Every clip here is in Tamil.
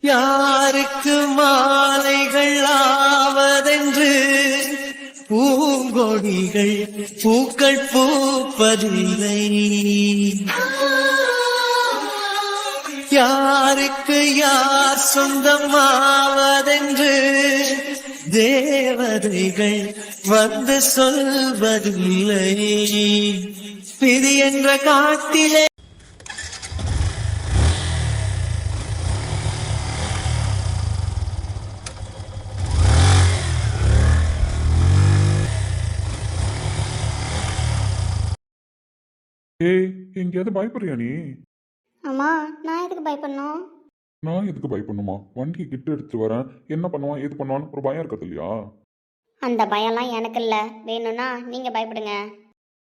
யாருக்கு மாலைகள் ஆவதென்று பூங்கொடிகள் பூக்கள் பூப்பதில்லை. யாருக்கு யார் சொந்தமாவதென்று தேவதைகள் வந்து சொல்வதில்லை. விதி என்ற காட்டிலே ஏய், எங்கேயாவது பயப்படுறியா நீ? அம்மா, நான் எதுக்கு பயப்படணும்? நான் எதுக்கு பயப்படணுமா? வண்டி கிட்ட எடுத்துட்டு வரேன், என்ன பண்ணுவான் ஏது பண்ணுவான்னு ஒரு பயம் இருக்கிறது இல்லையா? அந்த பயம்லாம் எனக்கு இல்லை. வேணும்னா நீங்கள் பயப்படுங்க.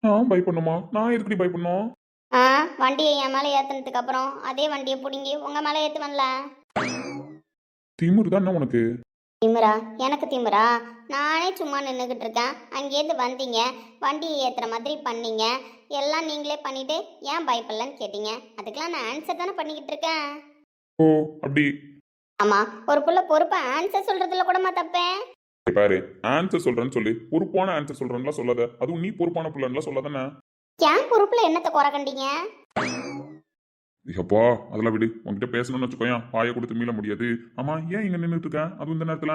நான் பயப்படணுமா? நான் எதுக்கு பயப்படணும்? ஆ, வண்டியை என் மேலே ஏற்றுனதுக்கு அப்புறம் அதே வண்டியை பிடுங்கி உங்கள் மேலே ஏற்றுவன்ல. திமிரு தான் என்ன உனக்கு? திமிரா? எனக்கு திமிரா? நானே சும்மா நின்றுக்கிட்டு இருக்கேன், அங்கேருந்து வந்தீங்க, வண்டியை ஏற்றுற மாதிரி பண்ணீங்க, எல்லாம் நீங்களே பண்ணிட்டு ஏன் பயப்படலன்னு கேட்டீங்க. அதுக்கெல்லாம் நான் ஆன்சர் தானே பண்ணிக்கிட்டு இருக்கேன். ஓ அப்படி? ஆமாம், ஒரு புள்ள பொறுப்பை ஆன்சர் சொல்கிறதுல கூடமா தப்பேன்? பாரு, ஆன்சர் சொல்றேன்னு சொல்லி பொறுப்பான ஆன்சர் சொல்றேன்லாம் சொல்லாத. அதுவும் நீ பொறுப்பான பிள்ளைன்னுலாம் சொல்லாதானே. ஏன் பொறுப்பில் என்னத்தை குறை கண்டீங்க? எப்பா அதெல்லாம் விடு. உன்கிட்ட பேசணும்னு வச்சுக்கோயேன், பாயை கொடுத்து மீள முடியாது. ஆமா, ஏன் இங்க நின்றுட்டு இருக்கேன் அதுவும் இந்த நேரத்துல?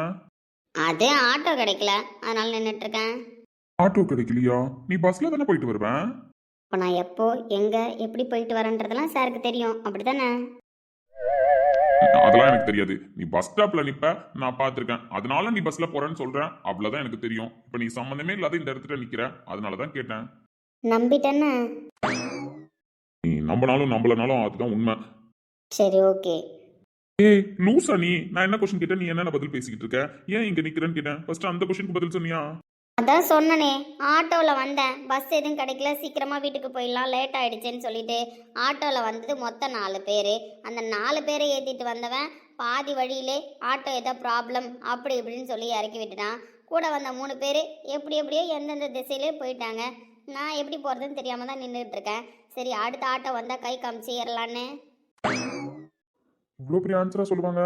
அது ஆட்டோ கிடைக்கல, அதனால நின்றுட்டு இருக்கேன். ஆட்டோ கிடைக்கலையா? நீ பஸ்ல தானே போயிட்டு வருவேன். இப்போ நான் எப்போ எங்கே எப்படி போயிட்டு வரேன்றதெல்லாம் சாருக்கு தெரியும், அப்படி தானே? அதெல்லாம் எனக்கு தெரியாது. நீ பஸ் ஸ்டாப்ல நிப்ப, நான் பாத்திருக்கேன். அதனால நீ பஸ்ல போறேன்னு சொல்றேன், அவ்வளவுதான் எனக்கு தெரியும். இப்ப நீ சம்பந்தமே இல்லாத இந்த இடத்துல நிக்கிற, அதனாலதான் கேட்டேன். நம்பிட்டேன்னு? நீ நம்பினாலும் நம்பலனாலும் அதுதான் உண்மை. சரி, ஓகே. ஏய் லூசா நீ? நான் என்ன கொஸ்டின் கேட்டேன், நீ என்ன பதில் பேசிக்கிட்டு இருக்க? ஏன் இங்க நிக்கிறேன்னு கேட்டேன். ஃபர்ஸ்ட் அந்த கொஸ்டினுக்கு பதில் சொன்னியா? அதான் சொன்னனே, ஆட்டோவில் வந்தேன், பஸ் எதுவும் கிடைக்கல, சீக்கிரமாக வீட்டுக்கு போயிடலாம், லேட் ஆகிடுச்சேன்னு சொல்லிட்டு ஆட்டோவில் வந்தது மொத்தம் 4 பேர். அந்த 4 பேரை ஏற்றிட்டு வந்தவன் பாதி வழியிலே ஆட்டோ ஏதோ ப்ராப்ளம் அப்படி இப்படின்னு சொல்லி இறக்கி விட்டுட்டான். கூட வந்த 3 பேர் எப்படியோ எந்தெந்த திசையிலே போயிட்டாங்க. நான் எப்படி போகிறதுன்னு தெரியாமல் தான் நின்றுட்டு இருக்கேன். சரி, அடுத்த ஆட்டோ வந்தால் கை காமிச்சு ஏறலான்னு. இவ்வளோ பெரிய ஆன்சரா சொல்லுவாங்க?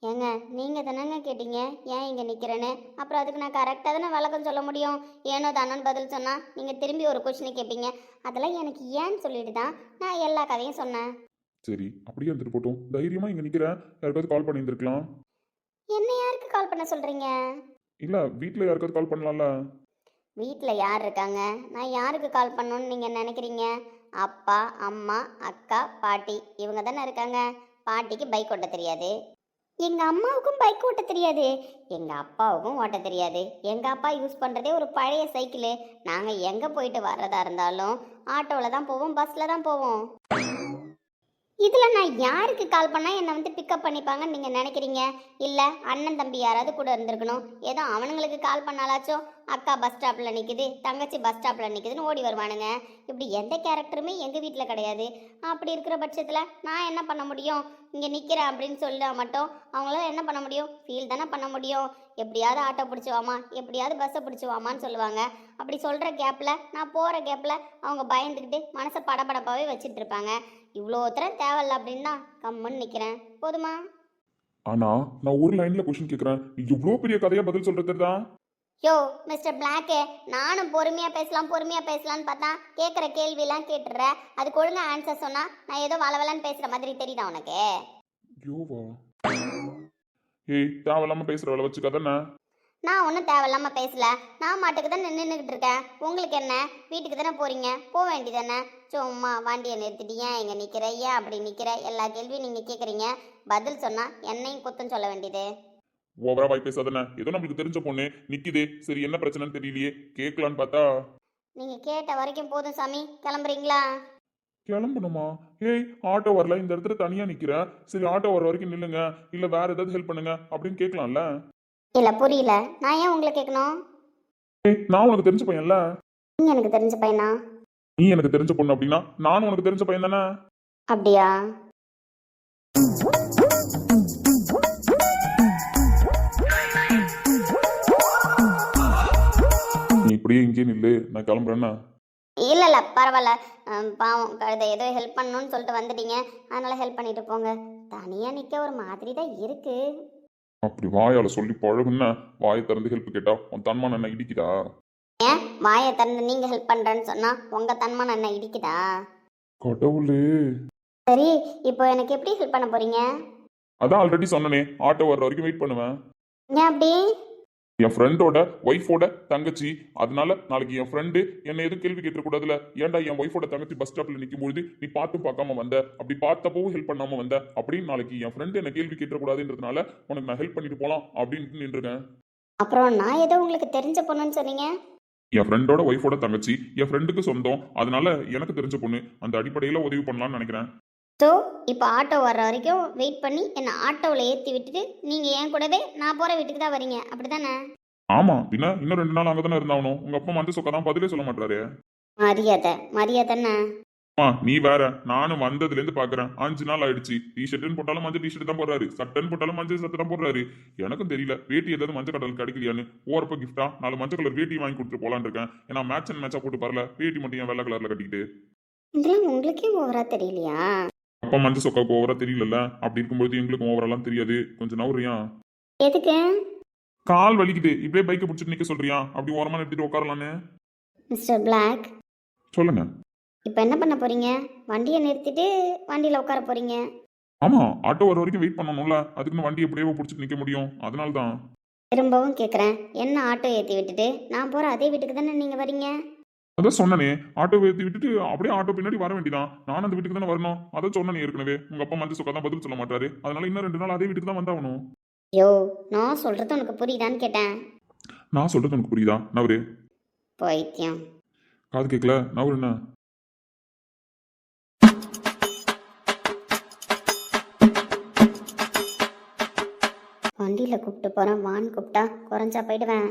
ஏங்க, நீங்கள் தானேங்க கேட்டீங்க ஏன் இங்கே நிற்கிறேன்னு. அப்புறம் அதுக்கு நான் கரெக்டாக தானே விளக்கம் சொல்ல முடியும். ஏனோ தானோன்னு பதில் சொன்னால் நீங்கள் திரும்பி ஒரு கொஸ்டினை கேட்பீங்க. அதெல்லாம் எனக்கு ஏன்னு சொல்லிட்டு தான் நான் எல்லா கதையும் சொன்னேன். சரி, அப்படியே இருந்துட்டு போட்டோம். தைரியமா இங்க நிக்கிறேன். யாருக்காவது கால் பண்ணியிருந்திருக்கலாம். என்ன யாருக்கு கால் பண்ண சொல்கிறீங்க? இல்ல வீட்டில் யாருக்காவது கால் பண்ணலாம்ல? வீட்டில் யார் இருக்காங்க? நான் யாருக்கு கால் பண்ணணுன்னு நீங்கள் நினைக்கிறீங்க? அப்பா, அம்மா, அக்கா, பாட்டி, இவங்க தானே இருக்காங்க. பாட்டிக்கு பைக் ஓட்ட தெரியாது, எங்கள் அம்மாவுக்கும் பைக் ஓட்ட தெரியாது, எங்கள் அப்பாவுக்கும் ஓட்ட தெரியாது. எங்கள் அப்பா யூஸ் பண்ணுறதே ஒரு பழைய சைக்கிளு. நாங்கள் எங்கே போயிட்டு வர்றதா இருந்தாலும் ஆட்டோவில் தான் போவோம், பஸ்ஸில் தான் போவோம். இதில் நான் யாருக்கு கால் பண்ணால் என்னை வந்து பிக்கப் பண்ணிப்பாங்கன்னு நீங்கள் நினைக்கிறீங்க? இல்லை, அண்ணன் தம்பி யாராவது கூட இருந்திருக்கணும். ஏதோ அவனுங்களுக்கு கால் பண்ணாலாச்சும் அக்கா பஸ் ஸ்டாப்பில் நிற்குது, தங்கச்சி பஸ் ஸ்டாப்பில் நிற்குதுன்னு ஓடி வருவானுங்க. இப்படி எந்த கேரக்டருமே எங்கள் வீட்டில் கிடையாது. அப்படி இருக்கிற பட்சத்தில் நான் என்ன பண்ண முடியும்? இங்கே நிற்கிறேன் அப்படின்னு சொல்லிட்டா மட்டும் அவங்களால என்ன பண்ண முடியும்? ஃபீல் தானே பண்ண முடியும். எப்படியாவது ஆட்டோ பிடிச்சி வாமா, எப்படியாவது பஸ்ஸை பிடிச்சி வாமான்னு சொல்லுவாங்க. அப்படி சொல்கிற கேப்பில், நான் போகிற கேப்பில் அவங்க பயந்துக்கிட்டு மனசை படபடப்பாகவே வச்சுட்டு இருப்பாங்க. இவ்வளோ தரம் தேவையில்ல அப்படின்னா கம்முன்னு நிற்கிறேன். போதுமா? ஆனா நான் ஒரு லைன்ல கொஸ்டின் கேட்கறேன், இவ்வளோ பெரிய கதையா பதில் சொல்றது தான். யோ மிஸ்டர் பிளாக்கே, நானும் பொறுமையாக பேசலான்னு பார்த்தா கேட்குற கேள்வியெல்லாம் கேட்டுடுற. அதுக்கு ஒழுங்காக ஆன்சர் சொன்னால் நான் ஏதோ வளவலான்னு பேசுகிற மாதிரி தெரியுதா உனக்கு? யோவா, ஏய் தேவையில்லாம பேசுற வேலை வச்சுக்காதானே. நான் ஒன்றும் தேவையில்லாமல் பேசல. நான் மாட்டுக்கு தான் நின்றுக்கிட்டு இருக்கேன். உங்களுக்கு என்ன? வீட்டுக்கு தானே போகிறீங்க, போக வேண்டியதானே? சும்மா வண்டியை நிறுத்திட்டு ஏன் இங்கே நிற்கிற, ஏன் அப்படி நிற்கிற, எல்லா கேள்வியும் நீங்கள் கேட்குறீங்க. பதில் சொன்னால் என்னையும் குத்தம் சொல்ல வேண்டியது. ஓவரா வாய் பேசாதானே. ஏதோ நம்மளுக்கு தெரிஞ்ச பொண்ணு நிக்குதே, சரி என்ன பிரச்சனைன்னு தெரியலையே கேட்கலான்னு பார்த்தா. நீங்கள் கேட்ட வரைக்கும் போதும் சாமி, கிளம்புறீங்களா? கிளம்பணுமா? ஏய் ஆட்டோ வரல, இந்த இடத்துல தனியா நிக்கிறேன், சரி ஆட்டோ வர வரைக்கும் நில்லுங்க, இல்ல வேற ஏதாவது ஹெல்ப் பண்ணுங்க அப்படின்னு கேட்கலாம்ல. இல்லை, புரியல. நான் ஏன் உங்களை கேட்கணும்? ஏய் நான் உனக்கு தெரிஞ்ச பையன்ல. நீங்கள் எனக்கு தெரிஞ்ச பையனா? நீ எனக்கு தெரிஞ்ச பொண்ணு அப்படின்னா நானும் உனக்கு தெரிஞ்ச பையன் தானே. அப்படியா? நீ இப்படியே இங்கே நில்லு, நான் கிளம்புறேன்னா. இல்லை பரவாயில்ல. பாவம் கழுதை, ஏதோ ஹெல்ப் பண்ணணும்னு சொல்லிட்டு வந்துட்டீங்க, அதனால் ஹெல்ப் பண்ணிட்டு போங்க. தனியா நிக்க ஒரு மாதிரி தான் இருக்கு. அப்படி வாயால சொல்லி பழகுன்னா வாயை திறந்து ஹெல்ப் கேட்டா உன் தன்மான என்ன இடிக்குதா? ஏன் வாயை திறந்து நீங்க ஹெல்ப் பண்றேன்னு சொன்னா உங்க தன்மானம் என்ன இடிக்குதா? கடவுளே! சரி, இப்போ எனக்கு எப்படி ஹெல்ப் பண்ண போறீங்க? அதான் ஆல்ரெடி சொன்னனே, ஆட்டோ வர்ற வரைக்கும் வெயிட் பண்ணுவேன். ஏன் அப்படி? என் ஃப்ரெண்டோட ஒய்ஃபோட தங்கச்சி. அதனால நாளைக்கு என் ஃப்ரெண்டு என்ன எதுவும் கேள்வி கேட்டக்கூடாதுல. ஏன்டா என் ஒய்ஃபோட தங்கச்சி பஸ் ஸ்டாப்ல நிக்கும்பொழுது நீ பார்த்தும் பார்க்காம வந்த, அப்படி பார்த்தப்பவும் ஹெல்ப் பண்ணாம வந்த அப்படின்னு நாளைக்கு என் ஃப்ரெண்டு என்ன கேள்வி கேட்டக்கூடாதுன்றதுனால உனக்கு நான் ஹெல்ப் பண்ணிட்டு போலாம் அப்படின்னு நின்றுருக்கேன். அப்புறம் நான் ஏதோ உங்களுக்கு தெரிஞ்ச பொண்ணுன்னு சொன்னீங்க. என் ஃப்ரெண்டோட ஒய்ஃபோட தங்கச்சி என் ஃப்ரெண்டுக்கு சொந்தம். அதனால எனக்கு தெரிஞ்ச பொண்ணு. அந்த அடிப்படையில உதவி பண்ணலாம்னு நினைக்கிறேன். ஸோ இப்போ ஆட்டோ வர்ற வரைக்கும் வெயிட் பண்ணி என்னை ஆட்டோவில் ஏற்றி விட்டுட்டு நீங்கள் என் கூடவே நான் போகிற வீட்டுக்கு தான் வரீங்க, அப்படி தானே? ஆமா, பின்ன இன்னும் 2 நாள் அங்கதானே இருந்தாகணும். உங்க அப்பா மந்து சொக்கதான் பதிலே சொல்ல மாட்டாரு. மரியாதைன்னு. நீ வேற, நானும் வந்ததுல இருந்து பாக்குறேன் 5 நாள் ஆயிடுச்சு. டிஷர்ட்னு போட்டாலும் மஞ்சள் டிஷர்ட் தான் போடுறாரு, சட்டன் போட்டாலும் மஞ்சள் சட்டை தான் போடுறாரு. எனக்கும் தெரியல வேட்டி ஏதாவது மஞ்சள் கடல் கிடைக்கலையான்னு. போறப்ப கிஃப்டா 4 மஞ்சள் கலர் வேட்டி வாங்கி கொடுத்துட்டு போலான்னு இருக்கேன். ஏன்னா மேட்ச் அண்ட் மேட்சா போட்டு பாருல, வேட்டி மட்டும் என் வெள்ளை கலர்ல கட்டிக்கிட்டு. இதெல்லாம் உங்களுக்கே ஓவரா தெரியலையா? அப்பா மஞ்சள் சொக்காவுக்கு ஓவரா தெரியல. அப்படி இருக்கும்போது எங்களுக்கும் ஓவரெல்லாம் தெரியாது. கொஞ்சம் நவுறியா? எதுக்கு? கால் வலிக்குது, இப்படியே பைக்கை பிடிச்சிட்டு நிக்க சொல்றியா? அப்படி ஓரமா நிறுத்திட்டு உட்காரலான்னு. மிஸ்டர் பிளாக், சொல்லுங்க. இப்போ என்ன பண்ண போறீங்க? வண்டியை நிறுத்திட்டு வண்டியில் உட்கார போறீங்க. ஆமா, ஆட்டோ வர வரைக்கும் வெயிட் பண்ணணும்ல. அதுக்குன்னு வண்டி எப்படியோ பிடிச்சிட்டு நிக்க முடியும். அதனால தான். திரும்பவும் கேட்குறேன், என்ன ஆட்டோ ஏற்றி விட்டுட்டு நான் போகிற அதே வீட்டுக்கு தானே நீங்கள் வரீங்க? அதான் சொன்னனே, ஆட்டோ ஏற்றி விட்டுட்டு அப்படியே ஆட்டோ பின்னாடி வர வேண்டியதான். நானும் அந்த வீட்டுக்கு தானே வரணும். அதான் சொன்னேன் ஏற்கனவே. உங்க அப்பா மஞ்சள் சொக்கா தான் பதில் சொல்ல மாட்டாரு. அதனால இன்னும் 2 நாள் அதே வீட்டுக்கு தான் வந்தாகணும். யோ, நான் சொல்கிறது உனக்கு புரியுதான்னு கேட்டேன். நான் சொல்றது உனக்கு புரியுதா? நவரு. பைத்தியம். காது கேட்கல? நவரு என்ன? வண்டியில் கூப்பிட்டு போகிறேன், வான்னு கூப்பிட்டா குறைஞ்சா போயிடுவேன்.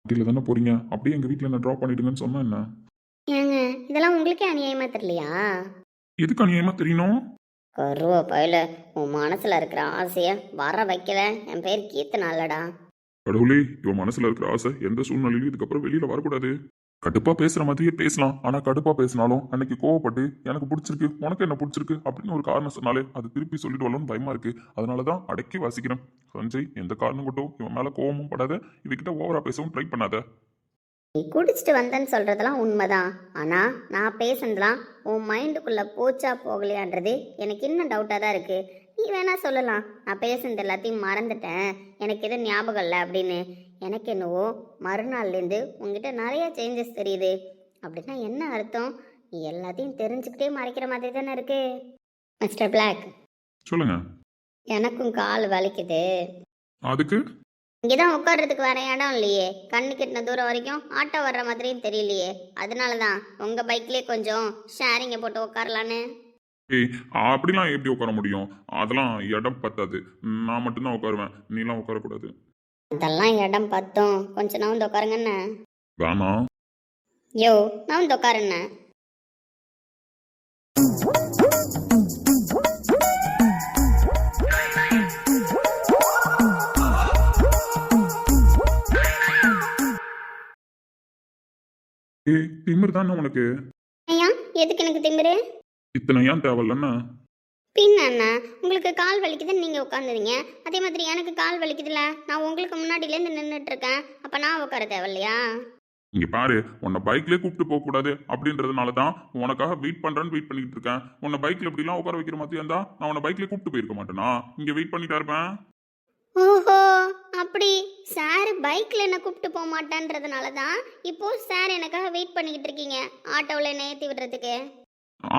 வண்டியில தானே போறீங்க, அப்படியே எங்க வீட்டுல என்ன ட்ராப் பண்ணிடுங்கன்னு சொன்னா என்ன? ஏங்க, இதெல்லாம் உங்களுக்கே அநியாயமாக தெரியலையா? எதுக்கு அநியாயமா தெரியணும்? கருவ பயில, உன் மனசுல இருக்கிற ஆசைய வர வைக்கல என் பேர் கீர்த்தனா இல்லடா. கடவுளே, இவன் மனசுல இருக்கிற ஆசை எந்த சூழ்நிலையிலும் இதுக்கப்புறம் வெளியில வரக்கூடாது. கடுப்பா பேசுற மாதிரியே பேசலாம். ஆனா கடுப்பா பேசினாலும் அன்னைக்கு கோவப்பட்டு எனக்கு பிடிச்சிருக்கு, உனக்கு என்ன பிடிச்சிருக்கு அப்படின்னு ஒரு காரணம் சொன்னாலே அது திருப்பி சொல்லிடுவாலும் பயமா இருக்கு. அதனாலதான் அடக்கி வாசிக்கிறேன். சஞ்சய், எந்த காரணம் கொட்டும் இவன் மேல கோவமும் படாத, இவகிட்ட ஓவரா பேசவும் ட்ரை பண்ணாத. நீ குடிச்சிட்டு வந்தேன்னு சொல்றதெல்லாம் உண்மைதான். ஆனா நான் பேசுனதுலாம் உன் மைண்டுக்குள்ள போச்சா போகலையான்றது எனக்கு இன்னும் டவுட்டா தான் இருக்கு. நீ வேணா சொல்லலாம், நான் பேசுனது எல்லாத்தையும் மறந்துட்டேன், எனக்கு எதுவும் ஞாபகம் இல்லை அப்படின்னு. எனக்கு என்னவோ மறுநாள்லேருந்து உங்ககிட்ட நிறைய சேஞ்சஸ் தெரியுது. அப்படின்னா என்ன அர்த்தம்? நீ எல்லாத்தையும் தெரிஞ்சுக்கிட்டே மறைக்கிற மாதிரி தானே இருக்கு. மிஸ்டர் பிளாக், சொல்லுங்க. எனக்கும் கால் வலிக்குது. அதுக்கு இங்கேதான் உட்கார்றதுக்கு வேற இடம் இல்லையே, கண்ணு கெட்டின தூரம் வரைக்கும் ஆட்டோ வர்ற மாதிரியும் தெரியலையே. அதனால தான் உங்க பைக்லேயே கொஞ்சம் ஷேரிங்கை போட்டு உட்காரலான்னு. ஏய், அப்படிலாம் எப்படி உட்கார முடியும்? அதெல்லாம் இடம் பத்தாது. நான் மட்டும்தான் உட்காருவேன், நீலாம் உட்காரக்கூடாது. அதெல்லாம் இடம் பத்தும், கொஞ்சம் நவுந்து உட்காருங்கண்ணே. வேணாம். யோ, நவுந்து உட்காருண்ணே. ஏய், திமிர் தானே உனக்கு? ஐயா, எதுக்கு எனக்கு திமிரு? இத்தனை ஏன் தேவையில்லன்னா? பின்ன என்ன, உங்களுக்கு கால் வலிக்குதுன்னு நீங்கள் உட்காந்துறீங்க, அதே மாதிரி எனக்கு கால் வலிக்குதுல்ல, நான் உங்களுக்கு முன்னாடியிலேருந்து நின்றுட்டு இருக்கேன், அப்போ நான் உட்கார தேவையில்லையா? இங்க பாரு, உன்னை பைக்லயே கூப்பிட்டு போக கூடாது அப்படின்றதுனால தான் உனக்காக வெயிட் பண்றேன்னு வெயிட் பண்ணிட்டு இருக்கேன். உன்னை பைக்ல எப்படிலாம் உட்கார வைக்கிற மாதிரி இருந்தா நான் உன்னை பைக்லயே கூப்பிட்டு போயிருக்க மாட்டேனா? இங்க வெயிட் பண்ணிட்டா இருப்பேன். ஓஹோ, அப்படி சார் பைக்கில் என்ன கூப்பிட்டு போக மாட்டேன்றதுனால தான் இப்போ சார் எனக்காக வெயிட் பண்ணிக்கிட்டு இருக்கீங்க ஆட்டோவில் என்ன ஏற்றி விடுறதுக்கு.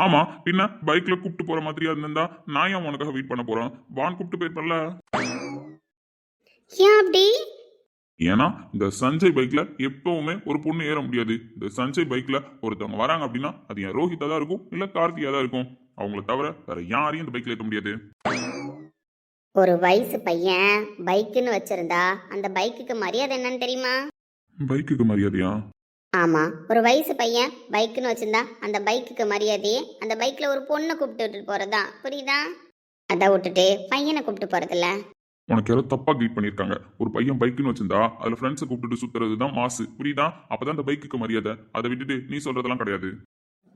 ஆமா, பின்ன பைக்ல கூப்பிட்டு போற மாதிரியா இருந்தா நான் ஏன் உனக்காக வெயிட் பண்ண போறேன்? வான் கூப்பிட்டு போயிருப்பேன்ல. ஏன் அப்படி? ஏன்னா இந்த சஞ்சய் பைக்ல எப்பவுமே ஒரு பொண்ணு ஏற முடியாது. இந்த சஞ்சய் பைக்ல ஒருத்தவங்க வராங்க அப்படின்னா அது என் ரோஹிதா தான் இருக்கும், இல்ல கார்த்தியா தான் இருக்கும். அவங்கள தவிர வேற யாரையும் இந்த பைக்ல ஏற்ற முடியாது. ஒரு வயசு பையன் பைக்குன்னு வச்சிருந்தா அந்த பைக்குக்கு மரியாதை என்னன்னு தெரியுமா? பைக்குக்கு மரியாதையா? ஆமா, ஒரு வயசு பையன் பைக்குன்னு வச்சிருந்தா அந்த பைக்குக்கு மரியாதையே அந்த பைக்ல ஒரு பொண்ணை கூப்பிட்டு போறதா, புரியுதா? அதை விட்டுட்டு பையனை கூப்பிட்டு போறதில்ல. உனக்கு யாரோ தப்பா கைட் பண்ணிருக்காங்க. ஒரு பையன் பைக்குன்னு வச்சிருந்தா அதுல ஃப்ரெண்ட்ஸை கூப்பிட்டு சுத்துறது தான் மாசு, புரியுதா? அப்பதான் அந்த பைக்குக்கு மரியாதை. அதை விட்டுட்டு நீ சொல்றதெல்லாம் கிடையாது.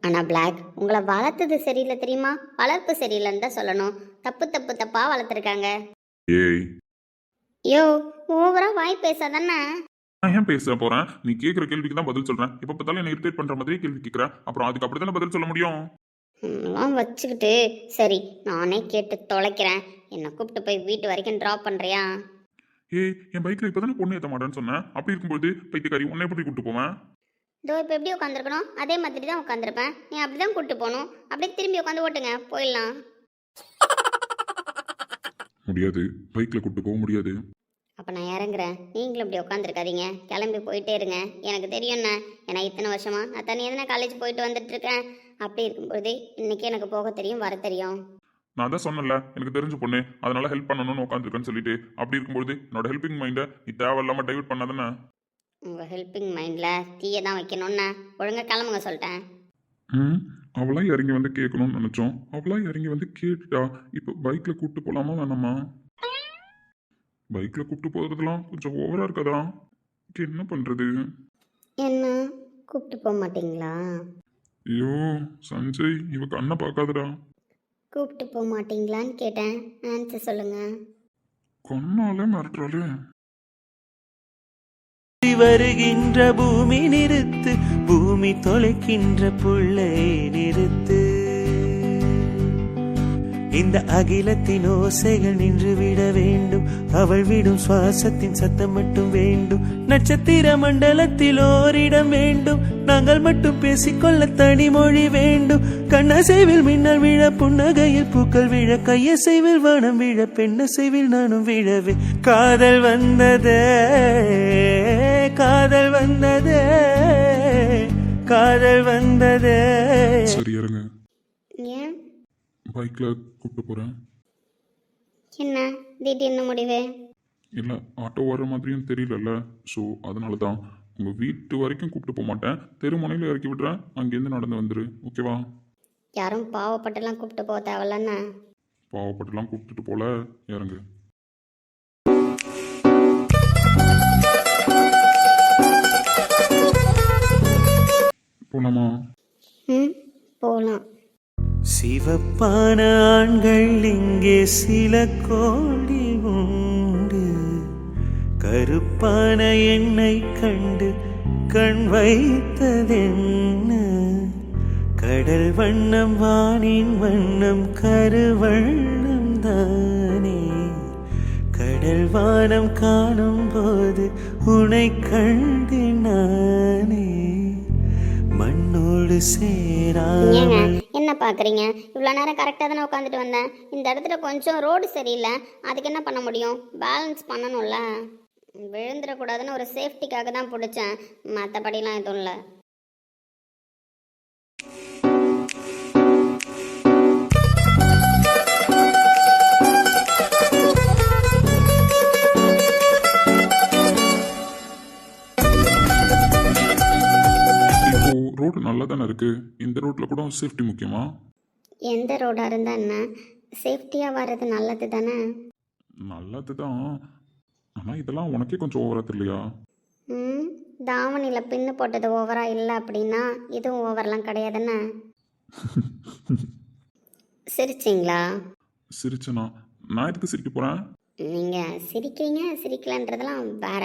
ஆனால் பிளாக் உங்களை வளர்த்தது சரியில்லை தெரியுமா? வளர்ப்பு சரியில்லைன்னு தான் சொல்லணும். தப்பு தப்பு தப்பாக வளர்த்துருக்காங்க. ஏய், யோ, ஓவரா வாய் பேசாதானே. நான் ஏன் பேச போறேன்? நீ கேட்குற கேள்விக்கு தான் பதில் சொல்றேன். இப்ப பார்த்தாலும் என்ன இரிட்டேட் பண்ற மாதிரி கேள்வி கேட்குற. அப்புறம் அதுக்கு அப்படித்தானே பதில் சொல்ல முடியும். எல்லாம் வச்சுக்கிட்டு சரி நானே கேட்டு தொலைக்கிறேன். என்னை கூப்பிட்டு போய் வீட்டு வரைக்கும் ட்ராப் பண்ணுறியா? ஏய், என் பைக்ல இப்பதானே பொண்ணு ஏற்ற மாட்டேன்னு சொன்னேன். அப்படி இருக்கும்போது பைத்தியக்காரி உன்னை எப்படி கூட்டு போவேன்? இதோ இப்போ எப்படி உட்காந்துருக்கணும் அதே மாதிரி தான் உட்காந்துருப்பேன். நீ அப்படி தான் கூப்பிட்டு போகணும். அப்படியே திரும்பி உட்காந்து ஓட்டுங்க, போயிடலாம். முடியாது, பைக்ல கூட்டு போக முடியாது. அப்போ நான் இறங்குறேன். நீங்களும் இப்படி உட்காந்துருக்காதீங்க, கிளம்பி போயிட்டே இருங்க. எனக்கு தெரியும்ண்ணே, ஏன்னா இத்தனை வருஷமா நான் தனியாக தானே காலேஜ் போயிட்டு வந்துட்டு இருக்கேன். அப்படி இருக்கும்போது இன்னைக்கு எனக்கு போக தெரியும், வர தெரியும். நான் தான் சொன்னல, எனக்கு தெரிஞ்ச பொண்ணு, அதனால ஹெல்ப் பண்ணணும்னு உட்காந்துருக்கேன்னு சொல்லிட்டு. அப்படி இருக்கும்போது என்னோட ஹெல்பிங் மைண்டை நீ தேவையில்லாம டைவர்ட் பண்ணாதானே. உங்கள் ஹெல்பிங் மைண்டில் தீயை தான் வைக்கணும்ண்ணே. ஒழுங்காக கிளம்புங்க சொல்லிட்டேன். அவளா இறங்கி வந்து கேட்கணும்னு நினைச்சோம். அவளா இறங்கி வந்து கேட்டுட்டா. இப்போ பைக்ல கூப்பிட்டு போலாமா வேணாமா? பைக்ல கூப்பிட்டு போறதுலாம் கொஞ்சம் ஓவரா இருக்காதா? என்ன பண்றது? என்ன கூப்பிட்டு போக மாட்டீங்களா? ஐயோ சஞ்சய், இவ கண்ணை பார்க்காதடா. கூப்பிட்டு போக மாட்டீங்களான்னு கேட்டேன், ஆன்சர் சொல்லுங்க. கொன்னாலே மிரட்டுறாளே. வருகின்ற பூமி நிறுத்து, பூமி தொலைக்கின்ற புள்ளை நிறுத்து. இந்த அகிலத்தின் ஓசைகள் நின்று விட வேண்டும், அவள் விடும் சுவாசத்தின் சத்தம் மட்டும் வேண்டும். நட்சத்திர மண்டலத்தில் ஓரிடம் வேண்டும், நாங்கள் மட்டும் பேசிக்கொள்ள தனிமொழி வேண்டும். கண்ணசைவில் மின்னல் விழ, புன்னகையில் பூக்கள் விழ, கையசைவில் வானம் விழ, பெண்ணசைவில் நானும் விழவே. காதல் வந்ததே, காதல் வந்ததே, காதல் வந்ததே. சரி இறங்க, ஏன் பைக்ல கூப்பிட்டு போறேன். என்ன திடீர்னு முடிவு? இல்லை, ஆட்டோ வர மாதிரியும் தெரியலல்ல. ஸோ அதனால தான் உங்கள் வீட்டு வரைக்கும் கூப்பிட்டு போக மாட்டேன், தெருமுனையில் இறக்கி விடுறேன். அங்கேருந்து நடந்து வந்துரு, ஓகேவா? யாரும் பாவப்பட்டெல்லாம் கூப்பிட்டு போக தேவையில்லண்ணா. பாவப்பட்டுலாம் கூப்பிட்டுட்டு போல, இறங்கு. போலாமா? ம், போகலாம். சிவப்பான ஆண்கள் இங்கே சில கோடி உண்டு, கருப்பான எண்ணெய் கண்டு கண் வைத்ததென்ன? கடல் வண்ணம் வானின் வண்ணம் கருவண்ணம் தானே. கடல் வானம் காணும் போது உனை கண்டேன் நானே, மண்ணோடு சேராமல். ஏங்க என்ன பார்க்குறீங்க? இவ்வளோ நேரம் கரெக்டாக தானே உட்காந்துட்டு வந்தேன். இந்த இடத்துல கொஞ்சம் ரோடு சரியில்லை, அதுக்கு என்ன பண்ண முடியும்? பேலன்ஸ் பண்ணணும்ல. விழுந்துடக்கூடாதுன்னு ஒரு சேஃப்டிக்காக தான் பிடிச்சேன், மற்றபடிலாம் எதுவும் இல்லை. இப்போ ரோடு நல்லா தானே இருக்கு, இந்த ரோட்ல கூட சேஃப்டி முக்கியமா? எந்த ரோடாக இருந்தால் என்ன, சேஃப்டியாக வர்றது நல்லது தானே. நல்லது தான், ஆனால் இதெல்லாம் உனக்கே கொஞ்சம் ஓவரா தெரியலையா? ம், தாவணியில் பின்னு போட்டது ஓவராக இல்லை அப்படின்னா இதுவும் ஓவரெலாம் கிடையாதுண்ணே. சிரிச்சிங்களா? சிரிச்சனா? நான் எதுக்கு சிரிக்க போறேன்? நீங்கள் சிரிக்கிறீங்க சிரிக்கலன்றதெல்லாம் வேற.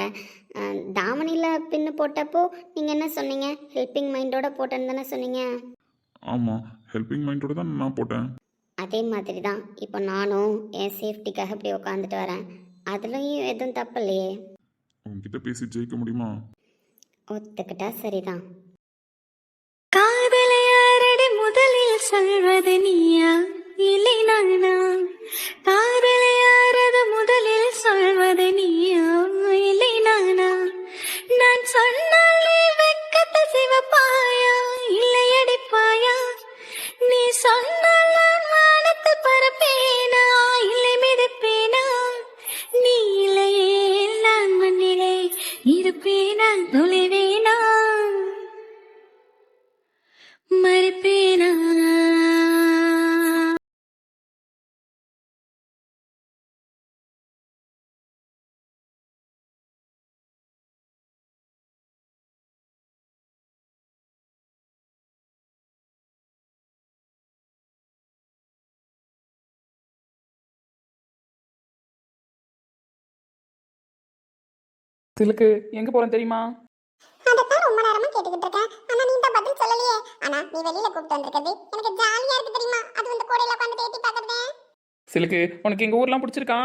தாவணியில் பின்னு போட்டப்போ நீங்கள் என்ன சொன்னீங்க? ஹெல்பிங் மைண்டோட போட்டேன்னு தானே சொன்னீங்க. ஆமாம், ஹெல்பிங் மைண்டோட தான் நான் போட்டேன். அதே மாதிரி தான் இப்போ நானும் என் சேஃப்டிக்காக இப்படி உட்காந்துட்டு வரேன். அதுலேயும் எதுவும் தப்பு இல்லையே. உங்ககிட்ட பேசி ஜெயிக்க முடியுமா? ஒத்துக்கிட்டா சரிதான். காதலை யாரடி முதலில் சொல்வது நீயா இல்லை நானா? காதலை யாரது முதலில் சொல்வது நீயா இல்லை நானா? நான் சொன்னால் நீ வெட்கத்தில் சிவப்பாயா இல்லை அடிப்பாயா? நீ சொன்னால் நான் வானத்தில் பரப்பேனா இல்லை மிதப்பேனா? நீ இல்லையே நான் மண்ணிலே இருப்பேனா தொலைவேனா மறுப்பேனா? சிலுக்கு எங்கே போகிறேன் தெரியுமா? அதைத்தான் ரொம்ப நேரமா கேட்டுக்கிட்டு இருக்கேன். ஆனா நீ தான் பதில் சொல்லலையே. ஆனா நீ வெளியில கூப்பிட்டு வந்திருக்கிறது எனக்கு ஜாலியா இருக்கு தெரியுமா? அது இந்த கோடையில உட்காந்து ஏத்தி பாக்குறதே. சிலுக்கு உனக்கு எங்கள் ஊர்லாம் பிடிச்சிருக்கா?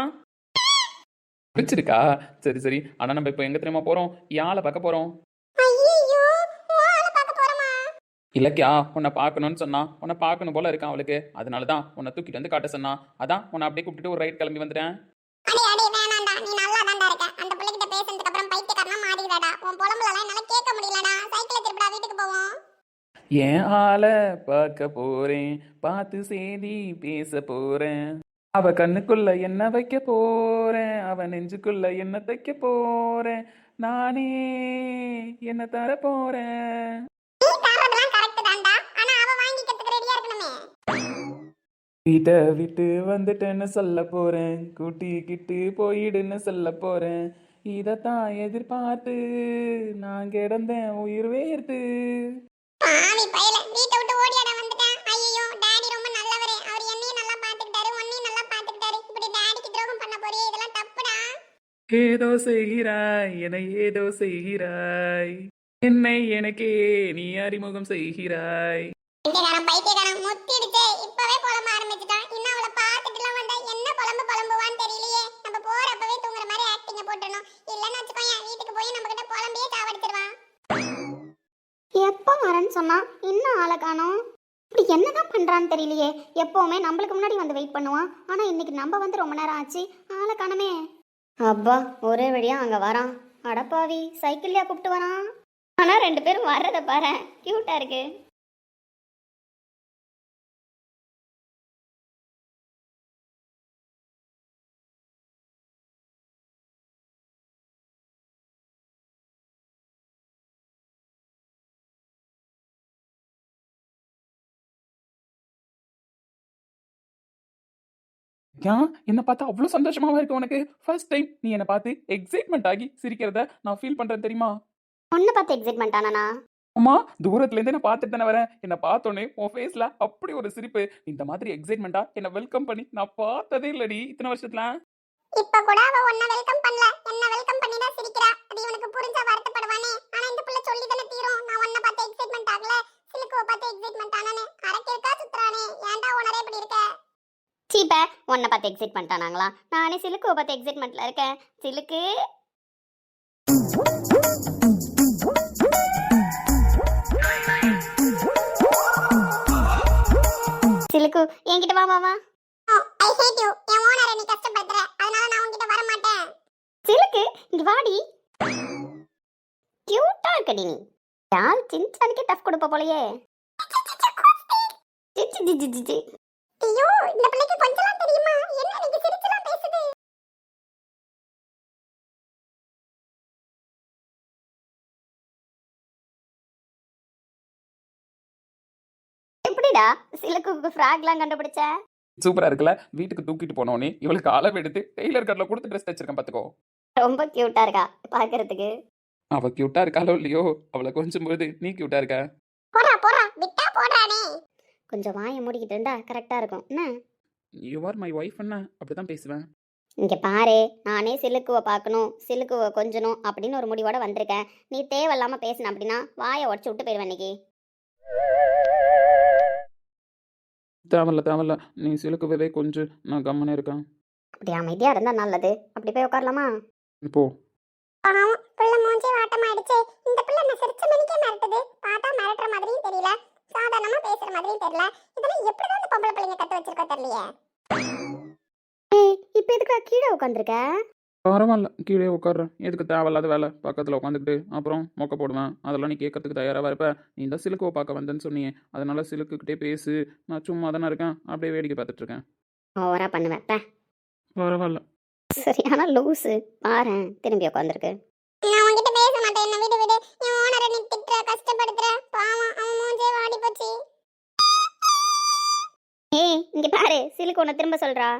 பிடிச்சிருக்கா? சரி சரி. ஆனால் நம்ம இப்போ எங்கே தெரியுமா போகிறோம்? யாழை பார்க்க போகிறோம். ஐயோ, ஆளை பார்க்க போறோமா? இலக்கியா உன்னை பார்க்கணும்னு சொன்னா, உன்னை பார்க்கணும் போல இருக்கான் அவளுக்கு. அதனால தான் உன்னை தூக்கிட்டு வந்து காட்ட சொன்னா. அதான் உன்னை அப்படியே கூப்பிட்டுட்டு ஒரு ரைட் கிளம்பி வந்துட்டேன். அடே அடே வேணாம்டா. நீ நல்லா தான்டா இருக்க. அந்த பிள்ளைகிட்ட பேசினதுக்கு அப்புறம் பைத்தியக்காரனா மாறிடுடா. உன் புலம்பலலாம் என்னால கேட்க முடியலடா. சைக்கிளை திருப்படா, வீட்டுக்கு போவோம். என் ஆளை பார்க்க போறேன், பார்த்து செய்தி பேச போறேன். அவ கண்ணுக்குள்ள என்ன வைக்க போறேன், அவ நெஞ்சுக்குள்ள என்ன தைக்க போறேன். நானே என்ன தர போறேன். நீ தரதெல்லாம் கரெக்ட் தான்டா. ஆனா அவ வாங்கிக்கிறதுக்கு ரெடியா இருக்கணுமே. வீட்டை விட்டு வந்துட்டேன்னு சொல்ல போறேன், கூட்டிக்கிட்டு போயிடுன்னு சொல்ல போறேன். இதத்தான் எதிர்பார்த்து நான் கிடந்தேன் உயிர் வேர்த்து. பாவி பயல, வீட்டை விட்டு ஓடியாட வந்துட்டான். ஐயோ, டாடி ரொம்ப நல்லவரே. அவர் என்னையும் நல்லா பாத்துக்கிட்டாரு, உன்னையும் நல்லா பாத்துக்கிட்டாரு. இப்படி டாடிக்கு துரோகம் பண்ண போறியே, இதெல்லாம் தப்புடா. ஏதோ செய்கிறாய் என்னை ஏதோ செய்கிறாய், என்னை எனக்கே நீ அறிமுகம் செய்கிறாய். பைத்தியக்காரன் முத்திடுச்சே. இப்பவே புலம்ப ஆரம்பிச்சுட்டான். இன்னும் அவளை பார்த்துட்டுலாம் வந்தா என்ன புலம்புவான்னு தெரியலையே. நம்ம போறப்பவே தூங்குற மாதிரி ஆக்டிங்க போட்டணும். இல்லன்னு வச்சுக்கோங்க, வீட்டுக்கு போய் நம்ம கிட்ட புலம்பியே சாவடிச்சிருவான். எப்போ வரேன்னு சொன்னா இன்னும் ஆளை காணோம். இப்படி என்னதான் பண்றான்னு தெரியலையே. எப்பவுமே நம்மளுக்கு முன்னாடி வந்து வெயிட் பண்ணுவான். ஆனா இன்னைக்கு நம்ம வந்து ரொம்ப நேரம் ஆச்சு, ஆளை காணமே. அப்பா, ஒரே வழியா அங்க வரான். அடப்பாவி, சைக்கிள்லயா கூப்பிட்டு வரான். ஆனா 2 பேரும் வர்றத பாரு, கியூட்டா இருக்கு. ஏன் என்னை பார்த்தா அவ்வளோ சந்தோஷமாவா இருக்கு உனக்கு? ஃபர்ஸ்ட் டைம் நீ என்னை பார்த்து எக்ஸைட்மெண்ட் ஆகி சிரிக்கிறத நான் ஃபீல் பண்றேன் தெரியுமா? பொண்ணு பார்த்து எக்ஸைட்மெண்ட் ஆனானா? அம்மா, தூரத்துல இருந்து நான் பார்த்துட்டு தானே வரேன். என்னை பார்த்தோன்னே உன் ஃபேஸ்ல அப்படி ஒரு சிரிப்பு. இந்த மாதிரி எக்ஸைட்மெண்டா என்னை வெல்கம் பண்ணி நான் பார்த்ததே இல்லடி இத்தனை வருஷத்துல. இப்ப கூட அவ உன்னை வெல்கம் பண்ணல, என்ன வெல்கம் பண்ணி தான் சிரிக்கிறா. அது இவனுக்கு புரிஞ்சா வருத்தப்படுவானே. ஆனா இந்த புள்ள சொல்லி தானே தீரும். நான் உன்னை பார்த்து எக்ஸைட்மெண்ட் ஆகல, சிலுக்குவை பார்த்து எக்ஸைட்மெண்ட் ஆனானே. அரக்கேக்கா சுத்துறானே. ஏன்டா உணரே இப்படி இருக்க? சீப்ப, உன்னை பார்த்து எக்ஸைட் பண்ணிட்டானாங்களா? நானே சிலுக்குவை பார்த்து எக்ஸைட்மெண்ட்ல இருக்கேன். சிலுக்கு சிலுக்கு, என்கிட்ட வா வா வா. ஐ ஹேட் யூ. என் ஓனரை நீ கஷ்டப்படுத்துற. அதனால நான் உன்கிட்ட வர மாட்டேன். சிலுக்கு, இங்க வாடி. கியூட்டா இருக்கடி நீ. யார் சின்சானுக்கே டஃப் கொடுப்ப போலயே. சிச்சி ஜிஜி ஜிஜி. ஐயோ, இந்த பிள்ளைக்கு கொஞ்சலாம் தெரியுமா? என்ன நீங்க சிரிச்சலாம் பேசுது? எப்படிடா சிலுக்கு ஃப்ராக்லாம் கண்டுபிடிச்ச? சூப்பரா இருக்குல்ல? வீட்டுக்கு தூக்கிட்டு போனோடனே இவளுக்கு அளவு எடுத்து டெய்லர் கடையில் கொடுத்து ட்ரெஸ் தைச்சிருக்கேன் பாத்துக்கோ. ரொம்ப கியூட்டா இருக்கா பாக்குறதுக்கு. அவ கியூட்டா இருக்காளோ இல்லையோ, அவளை கொஞ்சம் போது நீ கியூட்டா இருக்க. போடா போடா, விட்டா போடானே. கொஞ்சம் வாயை மூடிக்கிட்டு இருந்தா கரெக்டா இருக்கும். என்ன? யூ ஆர் மை ஒய்ஃப் என்ன அப்படிதான் பேசுவேன். இங்க பாரு, நானே சிலுக்குவை பார்க்கணும், சிலுக்குவை கொஞ்சணும் அப்படின்னு ஒரு முடிவோட வந்திருக்கேன். நீ தேவையில்லாம பேசின அப்படின்னா வாயை உடச்சு விட்டு போயிடுவேன் இன்னைக்கு. தேவையில்ல நீ சிலுக்குவே கொஞ்சம் நான் கம்மனே இருக்கேன். அப்படி அமைதியா இருந்தா நல்லது. அப்படி போய் உட்காரலாமா? இப்போ பாவம், பிள்ளை மூஞ்சி வாட்டமாயிடுச்சே. இந்த பிள்ளை என்ன சிரிச்ச மணிக்கே மிரட்டுது. பார்த்தா மிரட்டுற மாதிரியும் தெரியல, சாதாரணமா பேசுற மாதிரியும் தெரியல. இதெல்லாம் எப்படிதான் இந்த பொம்பளை பிள்ளைங்க கத்து வச்சிருக்கோ தெரியலையே. ஏய், இப்ப எதுக்கு கீழே உட்காந்துருக்க? பரவாயில்ல, கீழே உட்காடுறேன். எதுக்கு தேவையில்லாத வேலை பக்கத்தில் உட்காந்துக்கிட்டு அப்புறம் மொக்க போடுவேன். அதெல்லாம் நீ கேட்கறதுக்கு தயாராக இருப்ப. நீ இந்த சிலுக்குவை பார்க்க வந்தேன்னு சொன்னியே, அதனால சிலுக்குக்கிட்டே பேசு. நான் சும்மா தானே இருக்கேன், அப்படியே வேடிக்கை பார்த்துட்டு இருக்கேன். ஓவரா பண்ணுவேன். பரவாயில்ல. சரியான லூசு. பாரு, திரும்பி உட்காந்துருக்கு. நான் உன்கிட்ட பேச மாட்டேன். என்ன விடு விடு. என் ஓனரை நீ திட்டுற, கஷ்டப்படுத்துற. பாவம், அவன் மூஞ்சே வாடி போச்சு. ஏய், இங்க பாரு, சிலுக்கு உன்னை திரும்ப சொல்றா.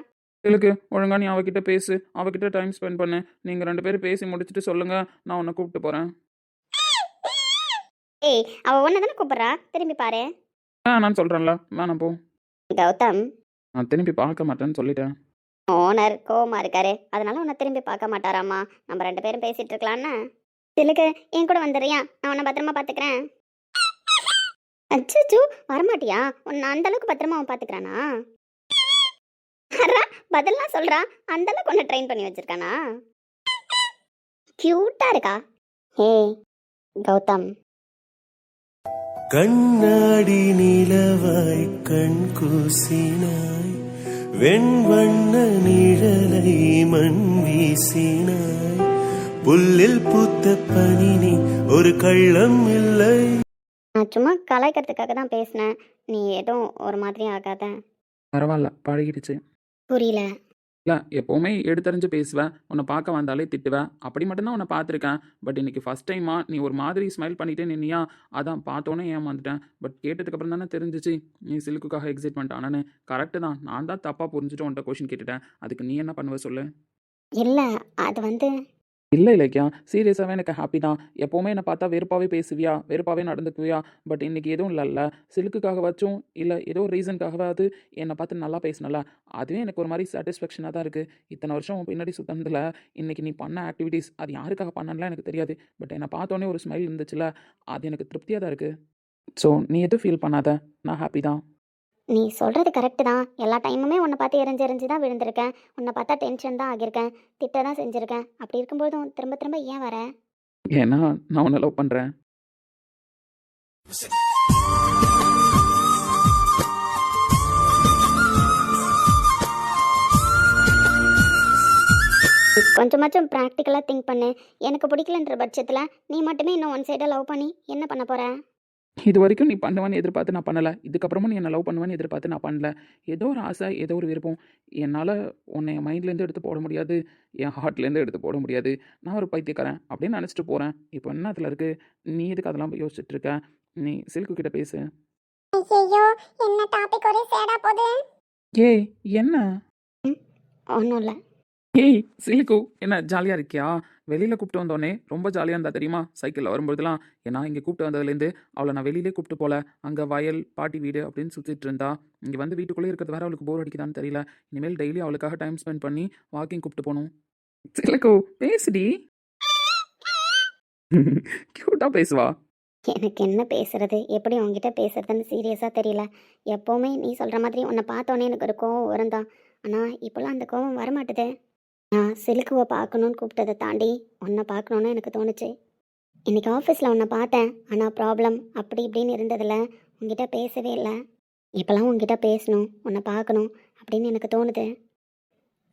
சிலுக்கு, ஒழுங்கா நீ அவகிட்ட பேசு, அவகிட்ட டைம் ஸ்பெண்ட் பண்ணு. நீங்கள் 2 பேரும் பேசி முடிச்சுட்டு சொல்லுங்க, நான் உன்னை கூப்பிட்டு போகிறேன். ஏய், அவ உன்னை தானே கூப்பிடுறா, திரும்பி பாரு. நான் சொல்கிறேன்ல, வேணாம் போ. கௌதம், நான் திரும்பி பார்க்க மாட்டேன்னு சொல்லிட்டேன். ஓனர் கோவமா இருக்காரு, அதனால உன்னை திரும்பி பார்க்க மாட்டாராம்மா. நம்ம 2 பேரும் பேசிட்டு இருக்கலான்னு. சிலுக்கு என் கூட வந்துடுறியா? நான் உன்னை பத்திரமா பார்த்துக்கிறேன். அச்சோ, வரமாட்டியா? உன்னை அந்த அளவுக்கு பத்திரமா அவன் பார்த்துக்கிறானா? பதிலாம் சொல்றா. அந்த அளவுக்கு உன்னை ட்ரெயின் பண்ணி வச்சிருக்கானா? கியூட்டா இருக்கா. ஹே கௌதம், கண்ணாடி நிலவாய் கண் கூசினாய், வெண்வண்ண நிழலை மண் வீசினாய், புல்லில் பூத்த பனினி ஒரு கள்ளம் இல்லை. நான் சும்மா கலாய்க்கிறதுக்காக தான் பேசினேன். நீ எதுவும் ஒரு மாதிரி ஆகாத. பரவாயில்ல, பழகிடுச்சு. புரியல. இல்லை, எப்போவுமே எடுத்தறிஞ்சு பேசுவேன். உன்னை பார்க்க வந்தாலே திட்டுவேன். அப்படி மட்டும்தான் உன்னை பார்த்துருக்கேன். பட் இன்னைக்கு ஃபஸ்ட் டைமாக நீ ஒரு மாதிரி ஸ்மைல் பண்ணிட்டே நின்னியா, அதான் பார்த்தோன்னே ஏமாந்துட்டேன். பட் கேட்டதுக்கப்புறம் தானே தெரிஞ்சிச்சு நீ சில்க்குக்காக எக்ஸைட்மெண்ட் ஆனான்னு. கரெக்டு தான், நான் தான் தப்பாக புரிஞ்சுட்டு உன்ட்ட கொஷின் கேட்டுட்டேன். அதுக்கு நீ என்ன பண்ணுவ சொல்லு? இல்லை, அது வந்து இல்லை இலக்கியா, சீரியஸாகவே எனக்கு ஹாப்பி தான். எப்போவுமே என்னை பார்த்தா வெறுப்பாகவே பேசுவியா, வெறுப்பாகவே நடந்துக்குவியா. பட் இன்றைக்கி எதுவும் இல்லைல்ல, சில்க்குக்காக வச்சும் இல்லை ஏதோ ஒரு ரீசனுக்காகவாவது என்னை பார்த்து நல்லா பேசினல, அதுவே எனக்கு ஒரு மாதிரி சாட்டிஸ்ஃபேக்ஷனாக தான் இருக்குது. இத்தனை வருஷம் உன் பின்னாடி சுத்தனதில் இன்றைக்கி நீ பண்ண ஆக்டிவிட்டீஸ் அது யாருக்காக பண்ணலாம் எனக்கு தெரியாது. பட் என்னை பார்த்தோன்னே ஒரு ஸ்மைல் இருந்துச்சுல, அது எனக்கு திருப்தியாக தான் இருக்குது. ஸோ நீ எதுவும் ஃபீல் பண்ணாத, நான் ஹாப்பி தான். நீ சொல்கிறது கரெக்டு தான். எல்லா டைமுமே உன்னை பார்த்து எரிஞ்சு தான் விழுந்திருக்கேன். உன்னை பார்த்தா டென்ஷன் தான் ஆகியிருக்கேன், திட்ட தான் செஞ்சுருக்கேன். அப்படி இருக்கும்போதும் திரும்ப திரும்ப ஏன் வர? ஏன்னா நான் உன்னை லவ் பண்ணுறேன். கொஞ்சமாச்சும் ப்ராக்டிக்கலாக திங்க் பண்ணு. எனக்கு பிடிக்கலன்ற பட்சத்தில் நீ மட்டுமே இன்னும் ஒன் சைடாக லவ் பண்ணி என்ன பண்ண போகிற? இது வரைக்கும் நீ பண்ணுவேன்னு எதிர்பார்த்து நான் பண்ணலை. இதுக்கப்புறமும் நீ என்னை லவ் பண்ணுவேன்னு எதிர்பார்த்து நான் பண்ணல. ஏதோ ஒரு ஆசை, ஏதோ ஒரு விருப்பம். என்னால் உன்னை என் மைண்ட்லேருந்து எடுத்து போட முடியாது, என் ஹார்ட்லேருந்து எடுத்து போட முடியாது. நான் ஒரு பைத்தியக்காரன் அப்படின்னு நினச்சிட்டு போகிறேன். இப்போ என்ன அதில் இருக்குது? நீ எதுக்கு அதெல்லாம் யோசிச்சுட்டு இருக்க? நீ சில்க்கு கிட்ட பேசு. ஐயோ, என்ன டாபிக் ஒரே சேடா போகுது. ஏய் என்ன? ஒன்றும் இல்லை. ஏய் சில்கு, என்ன ஜாலியாக இருக்கியா? வெளியில் கூப்பிட்டு வந்தோடனே ரொம்ப ஜாலியாக இருந்தா தெரியுமா? சைக்கிளில் வரும்போதெல்லாம். ஏன்னா இங்கே கூப்பிட்டு வந்ததுலேருந்து அவளை நான் வெளியிலே கூப்பிட்டு போகல. அங்கே வயல், பாட்டி வீடு அப்படின்னு சுற்றிட்டு இருந்தா. இங்கே வந்து வீட்டுக்குள்ளே இருக்கிறது வேற அவளுக்கு போர் அடிக்குதான்னு தெரியல. இனிமேல் டெய்லி அவளுக்காக டைம் ஸ்பெண்ட் பண்ணி வாக்கிங் கூப்பிட்டு போகணும். சில்கு பேசுடி. க்யூட்டாக பேசுவா. எனக்கு என்ன பேசுறது, எப்படி உங்ககிட்ட பேசுறதுன்னு சீரியஸாக தெரியல. எப்போவுமே நீ சொல்கிற மாதிரி உன்னை பார்த்தோன்னே எனக்கு ஒரு கோவம் வரும்தான். ஆனால் இப்போல்லாம் அந்த கோவம் வரமாட்டுது. நான் சில்குவை பார்க்கணுன்னு கூப்பிட்டதை தாண்டி உன்னை பார்க்கணுன்னு எனக்கு தோணுச்சு. இன்றைக்கி ஆஃபீஸில் உன்னை பார்த்தேன், ஆனால் ப்ராப்ளம் அப்படி இப்படின்னு இருந்ததில்ல, உங்ககிட்ட பேசவே இல்லை. இப்போல்லாம் உங்ககிட்ட பேசணும், உன்னை பார்க்கணும் அப்படின்னு எனக்கு தோணுது.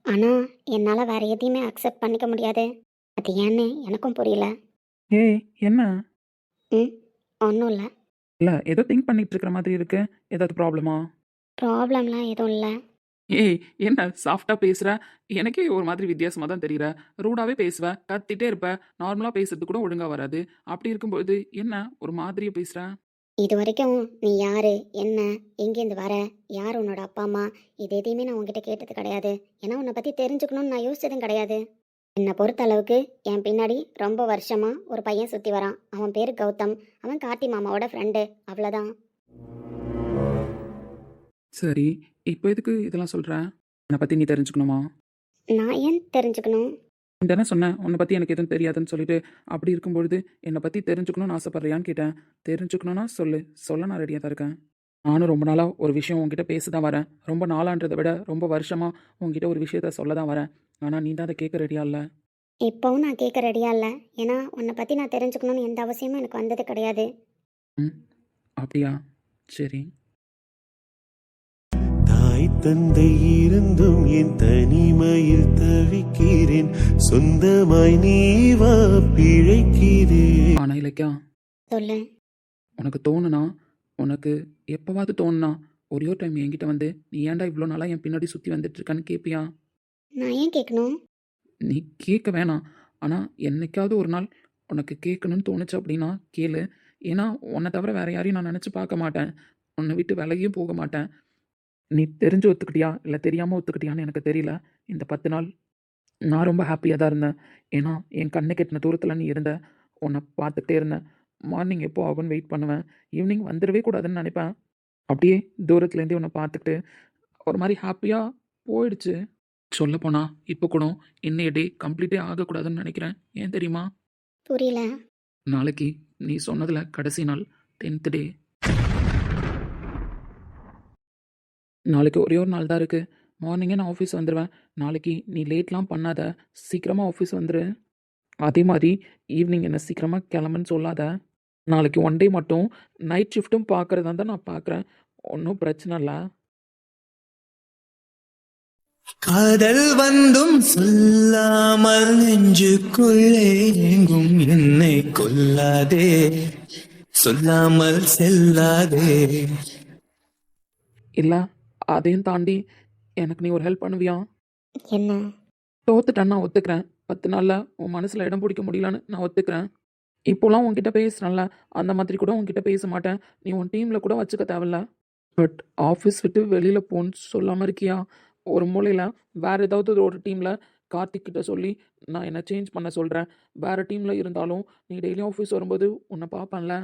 ஆனால் என்னால் வேறு எதையுமே அக்செப்ட் பண்ணிக்க முடியாது. அது ஏன்னு எனக்கும் புரியல. ஏய் என்ன? ம் ஒன்றும் இல்லை. இல்லை ஏதோ திங்க் பண்ணிட்டு இருக்கிற மாதிரி இருக்கு. ஏதாவது ப்ராப்ளமா? ப்ராப்ளம்லாம் எதுவும் இல்லை. ஏய் என்ன சாஃப்டாக பேசுகிற? எனக்கே ஒரு மாதிரி வித்தியாசமாக தான் தெரியுற. ரூடாகவே பேசுவேன், கத்திட்டே இருப்ப, நார்மலாக பேசுறது கூட ஒழுங்காக வராது. அப்படி இருக்கும்போது என்ன ஒரு மாதிரியாக பேசுகிற? இது வரைக்கும் நீ யார், என்ன, எங்கேருந்து வர, யார் உன்னோட அப்பா அம்மா, இது எதையுமே நான் உங்ககிட்ட கேட்டது கிடையாது. ஏன்னா உன்னை பற்றி தெரிஞ்சுக்கணும்னு நான் யோசிச்சதும் கிடையாது. என்னை பொறுத்த அளவுக்கு என் பின்னாடி ரொம்ப வருஷமாக ஒரு பையன் சுற்றி வரான். அவன் பேர் கௌதம். அவன் கார்த்தி மாமாவோட ஃப்ரெண்டு, அவ்வளோதான். சரி, இப்போ எதுக்கு இதெல்லாம் சொல்கிற? என்னை பற்றி நீ தெரிஞ்சுக்கணுமா? நான் ஏன் தெரிஞ்சுக்கணும்? தானே சொன்னேன் உன்னை பற்றி எனக்கு எதுவும் தெரியாதுன்னு சொல்லிட்டு. அப்படி இருக்கும்பொழுது என்னை பற்றி தெரிஞ்சுக்கணும்னு ஆசைப்பட்றியான்னு கேட்டேன். தெரிஞ்சுக்கணுன்னா சொல்லு, சொல்ல நான் ரெடியாக தான் இருக்கேன். நானும் ரொம்ப நாளாக ஒரு விஷயம் உங்ககிட்ட பேச தான் வரேன். ரொம்ப நாளான்றதை விட ரொம்ப வருஷமாக உங்ககிட்ட ஒரு விஷயத்த சொல்ல தான் வரேன். ஆனால் நீ தான் அதை கேட்க ரெடியா இல்லை. இப்போவும் நான் கேட்க ரெடியாக இல்லை. ஏன்னா உன்னை பற்றி நான் தெரிஞ்சுக்கணும்னு எந்த அவசியமும் எனக்கு வந்தது கிடையாது. ம் அப்படியா? சரி. தாய் தந்தை இருந்தும் என் தனிமையில் தவிக்கிறேன், சொந்தமாய் நீ வா பிழைக்கிறேன். ஆனால் இலக்கியா, சொல்லு. உனக்கு தோணுனா, உனக்கு எப்போவாவது தோணுனா ஒரே ஒரு டைம் என்கிட்ட வந்து நீ ஏன்டா இவ்வளோ நாளாக என் பின்னாடி சுற்றி வந்துட்டுருக்கான்னு கேட்பியா? நான் ஏன் கேட்கணும்? நீ கேட்க வேணாம். ஆனால் என்னைக்காவது ஒரு நாள் உனக்கு கேட்கணும்னு தோணுச்சு அப்படின்னா கேளு. ஏன்னா உன்னை தவிர வேறு யாரையும் நான் நினச்சி பார்க்க மாட்டேன். உன்னை விட்டு விலகியும் போக மாட்டேன். நீ தெரிஞ்சு ஒத்துக்கிட்டியா இல்லை தெரியாமல் ஒத்துக்கிட்டியான்னு எனக்கு தெரியல. இந்த 10 நாள் நான் ரொம்ப ஹாப்பியாக தான் இருந்தேன். ஏன்னா என் கண்ணு கெட்டின தூரத்தில் நீ இருந்த. உன்னை பார்த்துக்கிட்டே இருந்தேன். மார்னிங் எப்போ ஆகும்னு வெயிட் பண்ணுவேன். ஈவினிங் வந்துடவே கூடாதுன்னு நினைப்பேன். அப்படியே தூரத்துலேருந்தே உன்னை பார்த்துக்கிட்டு ஒரு மாதிரி ஹாப்பியாக போயிடுச்சு. சொல்லப்போனால் இப்போ கூட இன்னைய டே கம்ப்ளீட்டே ஆகக்கூடாதுன்னு நினைக்கிறேன். ஏன் தெரியுமா? புரியல. நாளைக்கு நீ சொன்னதில் கடைசி நாள் 10th டே. நாளைக்கு ஒரே ஒரு நாள் தான் இருக்குது. மார்னிங்கே நான் ஆஃபீஸ் வந்துடுவேன். நாளைக்கு நீ லேட்லாம் பண்ணாத, சீக்கிரமாக ஆஃபீஸ் வந்துடு. அதே மாதிரி ஈவினிங் என்ன சீக்கிரமாக கிளம்புன்னு சொல்லாத. நாளைக்கு ஒன் டே மட்டும் நைட் ஷிஃப்ட்டும் பார்க்குறதா தான் நான் பார்க்குறேன். ஒன்றும் பிரச்சனை இல்லை. காதல் வந்தும் சொல்லாமல் நெஞ்சுக்குள்ளே எங்கும் என்னை கொல்லாதே, சொல்லாமல் செல்லாதே. இல்லை, அதையும் தாண்டி எனக்கு நீ ஒரு ஹெல்ப் பண்ணுவியா? என்ன? தோத்துட்டேன்னு நான் ஒத்துக்கிறேன். 10 நாளில் உன் மனசில் இடம் பிடிக்க முடியலன்னு நான் ஒத்துக்கிறேன். இப்போலாம் உன்கிட்ட பேசுகிறேன்ல, அந்த மாதிரி கூட உன்கிட்ட பேச மாட்டேன். நீ உன் டீமில் கூட வச்சுக்க தேவையில்ல. பட் ஆஃபீஸ் விட்டு வெளியில் போன்னு சொல்லாமல் இருக்கியா? ஒரு மூலையில் வேறு ஏதாவது ஒரு டீமில் கார்த்திக் கிட்ட சொல்லி நான் என்னை சேஞ்ச் பண்ண சொல்கிறேன். வேறு டீமில் இருந்தாலும் நீ டெய்லியும் ஆஃபீஸ் வரும்போது உன்னை பார்ப்பேன்ல.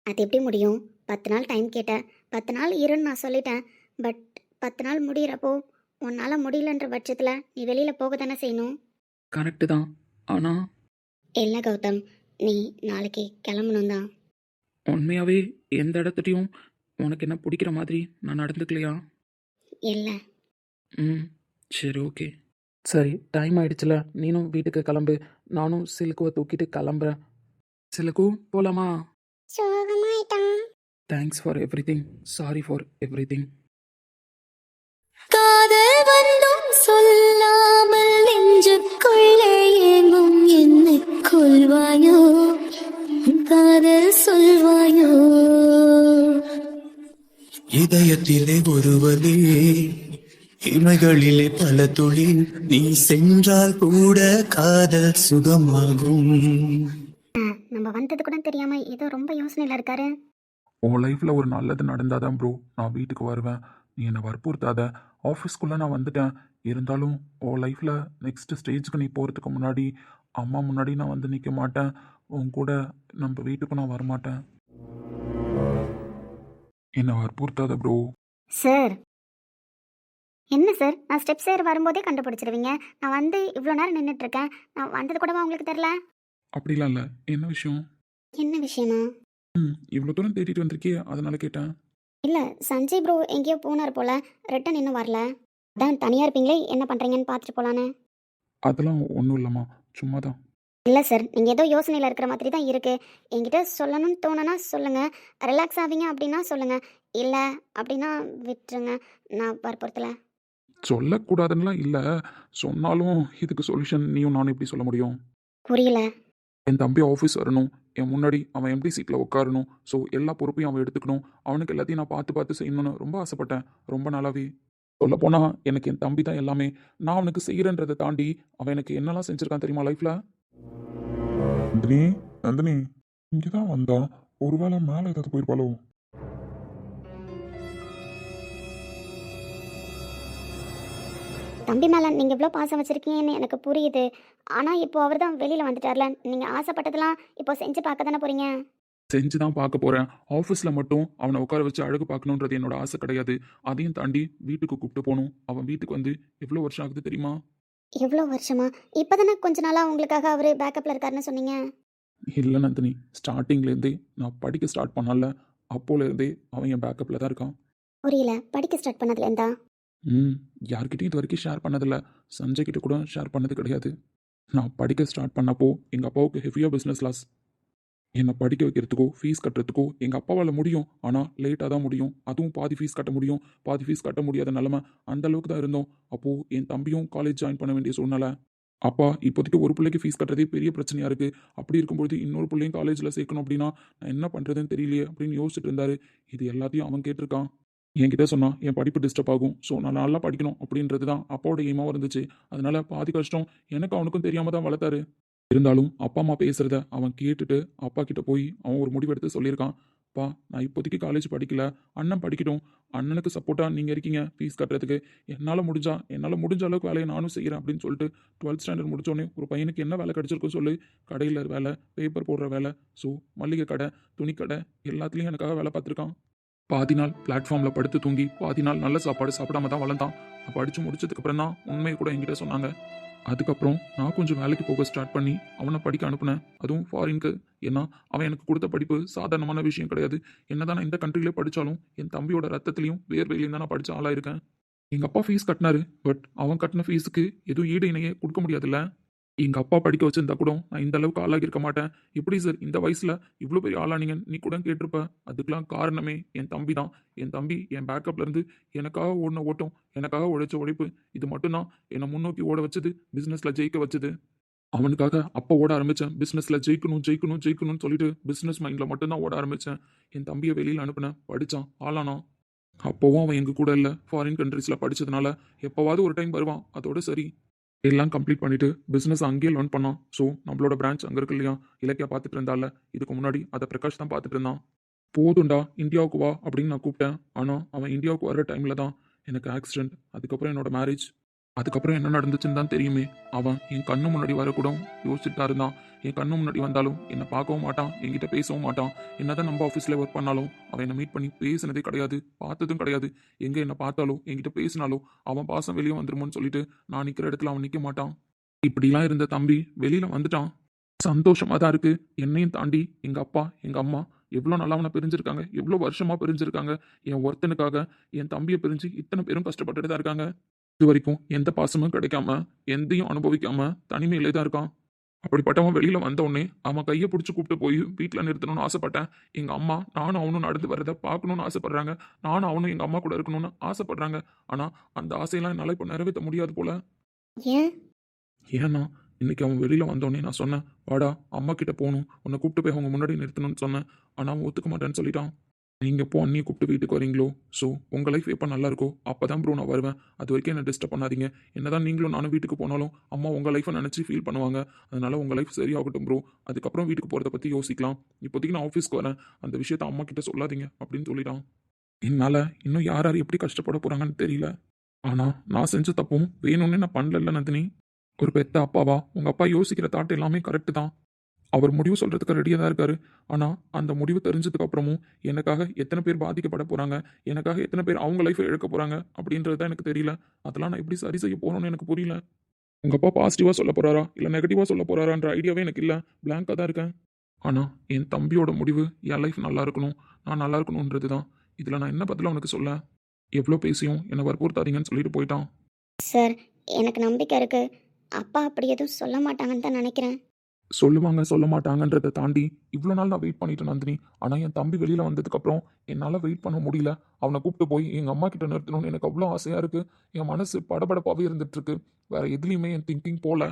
அது எப்படி முடியும்? 10 நாள் டைம் கேட்டேன். 10 நாள் இருன்னு நான் சொல்லிட்டேன். பட் 10 நாள் முடிகிறப்போ உன்னால் முடியலன்ற பட்சத்தில் நீ வெளியில் போக தானே செய்யணும். கரெக்டு தான். ஆனால் இல்லை கௌதம், நீ நாளைக்கு கிளம்பணும் தான். உண்மையாகவே எந்த இடத்துலையும் உனக்கு என்ன பிடிக்கிற மாதிரி நான் நடந்துக்கலையா? இல்லை. ம், சரி, ஓகே. சரி, டைம் ஆயிடுச்சுல, நீனும் வீட்டுக்கு கிளம்பு. நானும் சிலுக்குவை தூக்கிட்டு கிளம்புறேன். சிலுக்கு, போலாமா? சோகமாயிட்டான். Thanks for everything. Sorry for everything. காதல் வந்தும் சொல்லாமல் நெஞ்சுக்குள்ளே ஏங்கும் என்னை கொள்வாயோ, காதல் சொல்வாயோ. இதயத்திலே ஒரு வலி, இமைகளிலே பல துளி, நீ சென்றால் கூட காதல் சுகமாகும். நம்ம வந்தது கூட தெரியாமல் ஏதோ ரொம்ப யோசனையில் இருக்காரு. உன் லைஃப்பில் ஒரு நல்லது நடந்தாதான் ப்ரோ நான் வீட்டுக்கு வருவேன். நீ என்னை வற்புறுத்தாத. ஆஃபீஸ்க்குள்ளே நான் வந்துட்டேன். இருந்தாலும் உன் லைஃப்பில் நெக்ஸ்ட் ஸ்டேஜுக்கு நீ போகிறதுக்கு முன்னாடி அம்மா முன்னாடி நான் வந்து நிற்க மாட்டேன். உன் கூட நம்ம வீட்டுக்கு நான் வரமாட்டேன். என்னை வற்புறுத்தாத ப்ரோ. சார், என்ன சார், நான் ஸ்டெப்ஸ் ஏறி வரும்போதே கண்டுபிடிச்சிருவீங்க. நான் வந்து இவ்வளோ நேரம் நின்றுட்டுருக்கேன். நான் வந்தது கூடவா உங்களுக்கு தெரில? அப்படிலாம் இல்லை. என்ன விஷயம்? என்ன விஷயமா? இவ்வளோ தூரம் தேடிட்டு வந்திருக்கியே, அதனால கேட்டேன். இல்லை, சஞ்சய் ப்ரோ எங்கேயோ போனார் போல். ரிட்டன் இன்னும் வரல. அதான் தனியாக இருப்பீங்களே, என்ன பண்ணுறீங்கன்னு பார்த்துட்டு போகலான்னு. அதெல்லாம் ஒன்றும் இல்லைம்மா, சும்மா தான். இல்லை சார், நீங்கள் ஏதோ யோசனையில் இருக்கிற மாதிரி தான் இருக்குது. என்கிட்ட சொல்லணும்னு தோணுனா சொல்லுங்கள். ரிலாக்ஸ் ஆவீங்க அப்படின்னா சொல்லுங்கள். இல்லை அப்படின்னா விட்டுருங்க. நான் வற்புறுத்தல. சொல்லக்கூடாதுன்னெலாம் இல்லை. சொன்னாலும் இதுக்கு சொல்யூஷன் நீயும் நானும் எப்படி சொல்ல முடியும்? புரியல. என் தம்பி ஆஃபீஸ் வரணும். என் முன்னாடி அவன் எம்டி சீட்டில் உட்காரணும். ஸோ எல்லா பொறுப்பையும் அவன் எடுத்துக்கணும். அவனுக்கு எல்லாத்தையும் நான் பார்த்து பார்த்து செய்யணும்னு ரொம்ப ஆசைப்பட்டேன். ரொம்ப நாளாவே. சொல்லப்போனால் எனக்கு என் தம்பி தான் எல்லாமே. நான் அவனுக்கு செய்கிறன்றதை தாண்டி அவன் எனக்கு என்னெல்லாம் செஞ்சுருக்கான் தெரியுமா லைஃப்பில்? நந்தினி, நந்தினி இங்கே தான் வந்தான். ஒருவேளை மேலே ஏதாவது போயிருப்பாளோ? தம்பி மேலே நீங்கள் இவ்வளோ பாசம் வச்சுருக்கீங்கன்னு எனக்கு புரியுது. ஆனால் இப்போ அவர் தான் வெளியில் வந்துட்டார்ல. நீங்கள் ஆசைப்பட்டதெல்லாம் இப்போ செஞ்சு பார்க்க தானே போகிறீங்க. செஞ்சு தான் பார்க்க போகிறேன். ஆஃபீஸில் மட்டும் அவனை உட்கார வச்சு அழகு பார்க்கணுன்றது என்னோட ஆசை கிடையாது. அதையும் தாண்டி வீட்டுக்கு கூப்பிட்டு போகணும். அவன் வீட்டுக்கு வந்து எவ்வளோ வருஷம் ஆகுது தெரியுமா? எவ்வளோ வருஷமா? இப்போ தானே கொஞ்ச நாளாக உங்களுக்காக அவர் பேக்கப்பில் இருக்காருன்னு சொன்னீங்க. இல்லை நந்தினி, ஸ்டார்டிங்லேருந்தே நான் படிக்க ஸ்டார்ட் பண்ணல. அப்போலேருந்தே அவன் என் பேக்கப்பில் தான் இருக்கான். புரியல. படிக்க ஸ்டார்ட் பண்ணதுலேருந்தா? யார்கிட்டையும் இது வரைக்கும் ஷேர் பண்ணதில்லை. சஞ்சய் கிட்ட கூட ஷேர் பண்ணது கிடையாது. நான் படிக்க ஸ்டார்ட் பண்ணப்போ எங்கள் அப்பாவுக்கு ஹெவியாக பிஸ்னஸ் லாஸ். என்னை படிக்க வைக்கிறதுக்கோ ஃபீஸ் கட்டுறதுக்கோ எங்கள் அப்பாவால் முடியும். ஆனால் லேட்டாக தான் முடியும். அதுவும் பாதி ஃபீஸ் கட்ட முடியும், பாதி ஃபீஸ் கட்ட முடியாத நிலமை. அந்த அளவுக்கு தான் இருந்தோம். அப்போது என் தம்பியும் காலேஜ் ஜாயின் பண்ண வேண்டிய சூழ்நிலை. அப்பா இப்போதைக்கு ஒரு பிள்ளைக்கு ஃபீஸ் கட்டுறதே பெரிய பிரச்சனையாக இருக்குது. அப்படி இருக்கும்போது இன்னொரு பிள்ளையும் காலேஜில் சேர்க்கணும் அப்படின்னா நான் என்ன பண்ணுறதுன்னு தெரியலையே அப்படின்னு யோசிச்சுட்டு இருந்தார். இது எல்லாத்தையும் அவன் கேட்டிருக்கான். என்கிட்ட சொன்னான் என் படிப்பு டிஸ்டர்ப் ஆகும், ஸோ நான் நல்லா படிக்கணும் அப்படின்றது தான் அப்பாவோட எய்மாவும் இருந்துச்சு. அதனால பாதி கஷ்டம் எனக்கு அவனுக்கும் தெரியாமல் தான் வளர்த்தாரு. இருந்தாலும் அப்பா அம்மா பேசுகிறத அவன் கேட்டுட்டு அப்பா கிட்ட போய் அவன் ஒரு முடிவெடுத்து சொல்லியிருக்கான். அப்பா, நான் இப்போதைக்கு காலேஜ் படிக்கல, அண்ணன் படிக்கட்டும். அண்ணனுக்கு சப்போர்ட்டாக நீங்கள் இருக்கீங்க ஃபீஸ் கட்டுறதுக்கு. என்னால் முடிஞ்ச அளவுக்கு வேலையை நானும் செய்கிறேன் அப்படின்னு சொல்லிட்டு 12th ஸ்டாண்டர்ட் முடித்தோடனே ஒரு பையனுக்கு என்ன வேலை கிடச்சிருக்கும் சொல்லு? கடையில் வேலை, பேப்பர் போடுற வேலை, ஸோ மளிகை கடை, துணி கடை எல்லாத்துலேயும் எனக்காக வேலை பார்த்துருக்கான். பாதி நாள் பிளாட்ஃபார்மில் படுத்து தூங்கி பாதி நாள் நல்ல சாப்பாடு சாப்பிடாம தான் வளர்ந்தான். நான் படித்து முடிச்சதுக்கப்புறம் தான் உண்மையை கூட என்கிட்ட சொன்னாங்க. அதுக்கப்புறம் நான் கொஞ்சம் வேலைக்கு போக ஸ்டார்ட் பண்ணி அவனை படிக்க அனுப்புனேன், அதுவும் ஃபாரின்க்கு. ஏன்னா அவன் எனக்கு கொடுத்த படிப்பு சாதாரணமான விஷயம் கிடையாது. என்னதான் நான் இந்த கண்ட்ரிலே படித்தாலும் என் தம்பியோட ரத்தத்துலையும் வேர்வையிலையும் தான் நான் படித்த ஆளாக இருக்கேன். எங்கள் அப்பா ஃபீஸ் கட்டினாரு, பட் அவன் கட்டின ஃபீஸுக்கு எதுவும் ஈடு இணையே கொடுக்க முடியாதுல்ல. எங்கள் அப்பா படிக்க வச்சிருந்தா கூட நான் இந்த அளவுக்கு ஆளாகி இருக்க மாட்டேன். எப்படி சார் இந்த வயசில் இவ்வளோ பெரிய ஆளானீங்கன்னு நீ கூட கேட்டிருப்ப. அதுக்கெலாம் காரணமே என் தம்பி தான். என் தம்பி என் பேக்கப்லேருந்து எனக்காக ஓடின ஓட்டம், எனக்காக உழைச்ச உழைப்பு, இது மட்டும்தான் என்னை முன்னோக்கி ஓட வச்சது, பிஸ்னஸில் ஜெயிக்க வச்சது. அவனுக்காக அப்போ ஓட ஆரம்பித்தேன். பிஸ்னஸில் ஜெயிக்கணும் ஜெயிக்கணும் ஜெயிக்கணும்னு சொல்லிட்டு பிஸ்னஸ் மைண்டில் மட்டும்தான் ஓட ஆரம்பித்தேன். என் தம்பியை வெளியில் அனுப்பினேன், படித்தான், ஆளானான். அப்போவும் அவன் எங்கள் கூட இல்லை, ஃபாரின் கண்ட்ரீஸில் படித்ததுனால எப்போவாவது ஒரு டைம் வருவான், அதோட சரி. எல்லாம் கம்ப்ளீட் பண்ணிட்டு பிஸ்னஸ் அங்கேயே லேர்ன் பண்ணான். ஸோ நம்மளோட பிரான்ச் அங்கே இருக்கு இல்லையா, இலக்கியா பார்த்துட்டு இருந்தால. இதுக்கு முன்னாடி அதை பிரகாஷ் தான் பார்த்துட்டு இருந்தான். போதுண்டா இந்தியாவுக்கு வா அப்படின்னு நான் கூப்பிட்டேன். ஆனால் அவன் இந்தியாவுக்கு வர்ற டைமில் தான் எனக்கு ஆக்சிடென்ட், அதுக்கப்புறம் என்னோட மேரேஜ். அதுக்கப்புறம் என்ன நடந்துச்சுன்னு தான் தெரியுமே. அவன் என் கண்ணு முன்னாடி வரக்கூட யோசிச்சுட்டு தான் இருந்தான். என் கண்ணு முன்னாடி வந்தாலும் என்னை பார்க்கவும் மாட்டான், என்கிட்ட பேசவும் மாட்டான். என்னதான் நம்ம ஆஃபீஸில் ஒர்க் பண்ணாலும் அவன் என்னை மீட் பண்ணி பேசினதே கிடையாது, பார்த்ததும் கிடையாது. எங்கே என்னை பார்த்தாலும் என்கிட்ட பேசினாலும் அவன் பாசம் வெளியே வந்துருமோன்னு சொல்லிட்டு நான் நிற்கிற இடத்துல அவன் நிற்க மாட்டான். இப்படிலாம் இருந்த தம்பி வெளியில் வந்துட்டான். சந்தோஷமாக தான் இருக்குது. என்னையும் தாண்டி எங்கள் அப்பா எங்கள் அம்மா எவ்வளோ நல்லா அவனை பிரிஞ்சிருக்காங்க, எவ்வளோ வருஷமாக பிரிஞ்சிருக்காங்க. என் ஒருத்தனுக்காக என் தம்பியை பிரிஞ்சு இத்தனை பேரும் கஷ்டப்பட்டுட்டு தான் இருக்காங்க. இது வரைக்கும் எந்த பாசமும் கிடைக்காம, எந்தையும் அனுபவிக்காம தனிமையிலே தான் இருக்கான். அப்படிப்பட்டவன் வெளியில வந்த உடனே அவன் கையை பிடிச்சி கூப்பிட்டு போய் வீட்டில் நிறுத்தணும்னு ஆசைப்பட்டேன். எங்க அம்மா நானும் அவனும் நடந்து வரதை பார்க்கணும்னு ஆசைப்படுறாங்க. நானும் அவனும் எங்க அம்மா கூட இருக்கணும்னு ஆசைப்படுறாங்க. ஆனா அந்த ஆசையெல்லாம் என்னால் இப்போ நிறைவேற்ற முடியாது போல. ஏன்? ஏன்னா இன்னைக்கு அவன் வெளியில வந்தோடனே நான் சொன்னேன், வாடா அம்மா கிட்ட போகணும், உன்னை கூப்பிட்டு போய் அவங்க முன்னாடி நிறுத்தணும்னு சொன்னேன். ஆனா அவன் ஒத்துக்க மாட்டேன்னு சொல்லிட்டான். நீங்கள் எப்போ அண்ணியை கூப்பிட்டு வீட்டுக்கு வரீங்களோ, ஸோ உங்கள் லைஃப் எப்போ நல்லா இருக்கோ அப்போ தான் ப்ரோ நான் வருவேன். அது வரைக்கும் என்ன டிஸ்டர்ப் பண்ணாதீங்க. என்னதான் நீங்களும் நானும் வீட்டுக்கு போனாலும் அம்மா உங்கள் லைஃப்பை நினச்சி ஃபீல் பண்ணுவாங்க. அதனால உங்கள் லைஃப் சரியாகட்டும் ப்ரோ, அதுக்கப்புறம் வீட்டுக்கு போகிறத பற்றி யோசிக்கலாம். இப்போதைக்கு நான் ஆஃபீஸ்க்கு வரேன், அந்த விஷயத்த அம்மா கிட்ட சொல்லாதீங்க அப்படின்னு சொல்லிட்டான். என்னால் இன்னும் யார் யார் எப்படி கஷ்டப்பட போகிறாங்கன்னு தெரியல. ஆனால் நான் செஞ்ச தப்பும் வேணும்னே நான் பண்ணல நந்தினி. ஒரு பெத்த அப்பாவா உங்கள் அப்பா யோசிக்கிற தாட் எல்லாமே கரெக்டு தான். அவர் முடிவு சொல்கிறதுக்கு ரெடியாக தான் இருக்காரு. ஆனால் அந்த முடிவு தெரிஞ்சதுக்கு அப்புறமும் எனக்காக எத்தனை பேர் பாதிக்கப்பட போகிறாங்க, எனக்காக எத்தனை பேர் அவங்க லைஃப்பை இழக்க போகிறாங்க அப்படின்றது தான் எனக்கு தெரியல. அதெல்லாம் நான் எப்படி சரி செய்ய போகிறோன்னு எனக்கு புரியல. உங்கள் அப்பா பாசிட்டிவாக சொல்ல போகிறாரா இல்லை நெகட்டிவாக சொல்ல போகிறாரான்ற ஐடியாவே எனக்கு இல்லை, பிளாங்காக தான் இருக்கேன். ஆனால் என் தம்பியோட முடிவு என் லைஃப் நல்லா இருக்கணும், நான் நல்லா இருக்கணுன்றது தான். இதில் நான் என்ன பதிலாக அவனுக்கு சொல்ல? எவ்வளோ பேசியும் என்னை வற்புறுத்தாதீங்கன்னு சொல்லிட்டு போயிட்டான். சார், எனக்கு நம்பிக்கை இருக்கு. அப்பா அப்படி எதுவும் சொல்ல மாட்டாங்கன்னு தான் நினைக்கிறேன். சொல்லுவாங்க சொல்ல மாட்டாங்கன்றதை தாண்டி இவ்வளோ நாள் நான் வெயிட் பண்ணிட்டேன் நந்தினி. ஆனால் என் தம்பி வெளியில் வந்ததுக்கப்புறம் என்னால் வெயிட் பண்ண முடியல. அவனை கூப்பிட்டு போய் எங்கள் அம்மா கிட்ட நிறுத்தணும்னு எனக்கு அவ்வளோ ஆசையாக இருக்குது. என் மனசு படபடப்பாகவே இருந்துகிட்ருக்கு. வேறு எதுலேயுமே என் திங்கிங் போகல.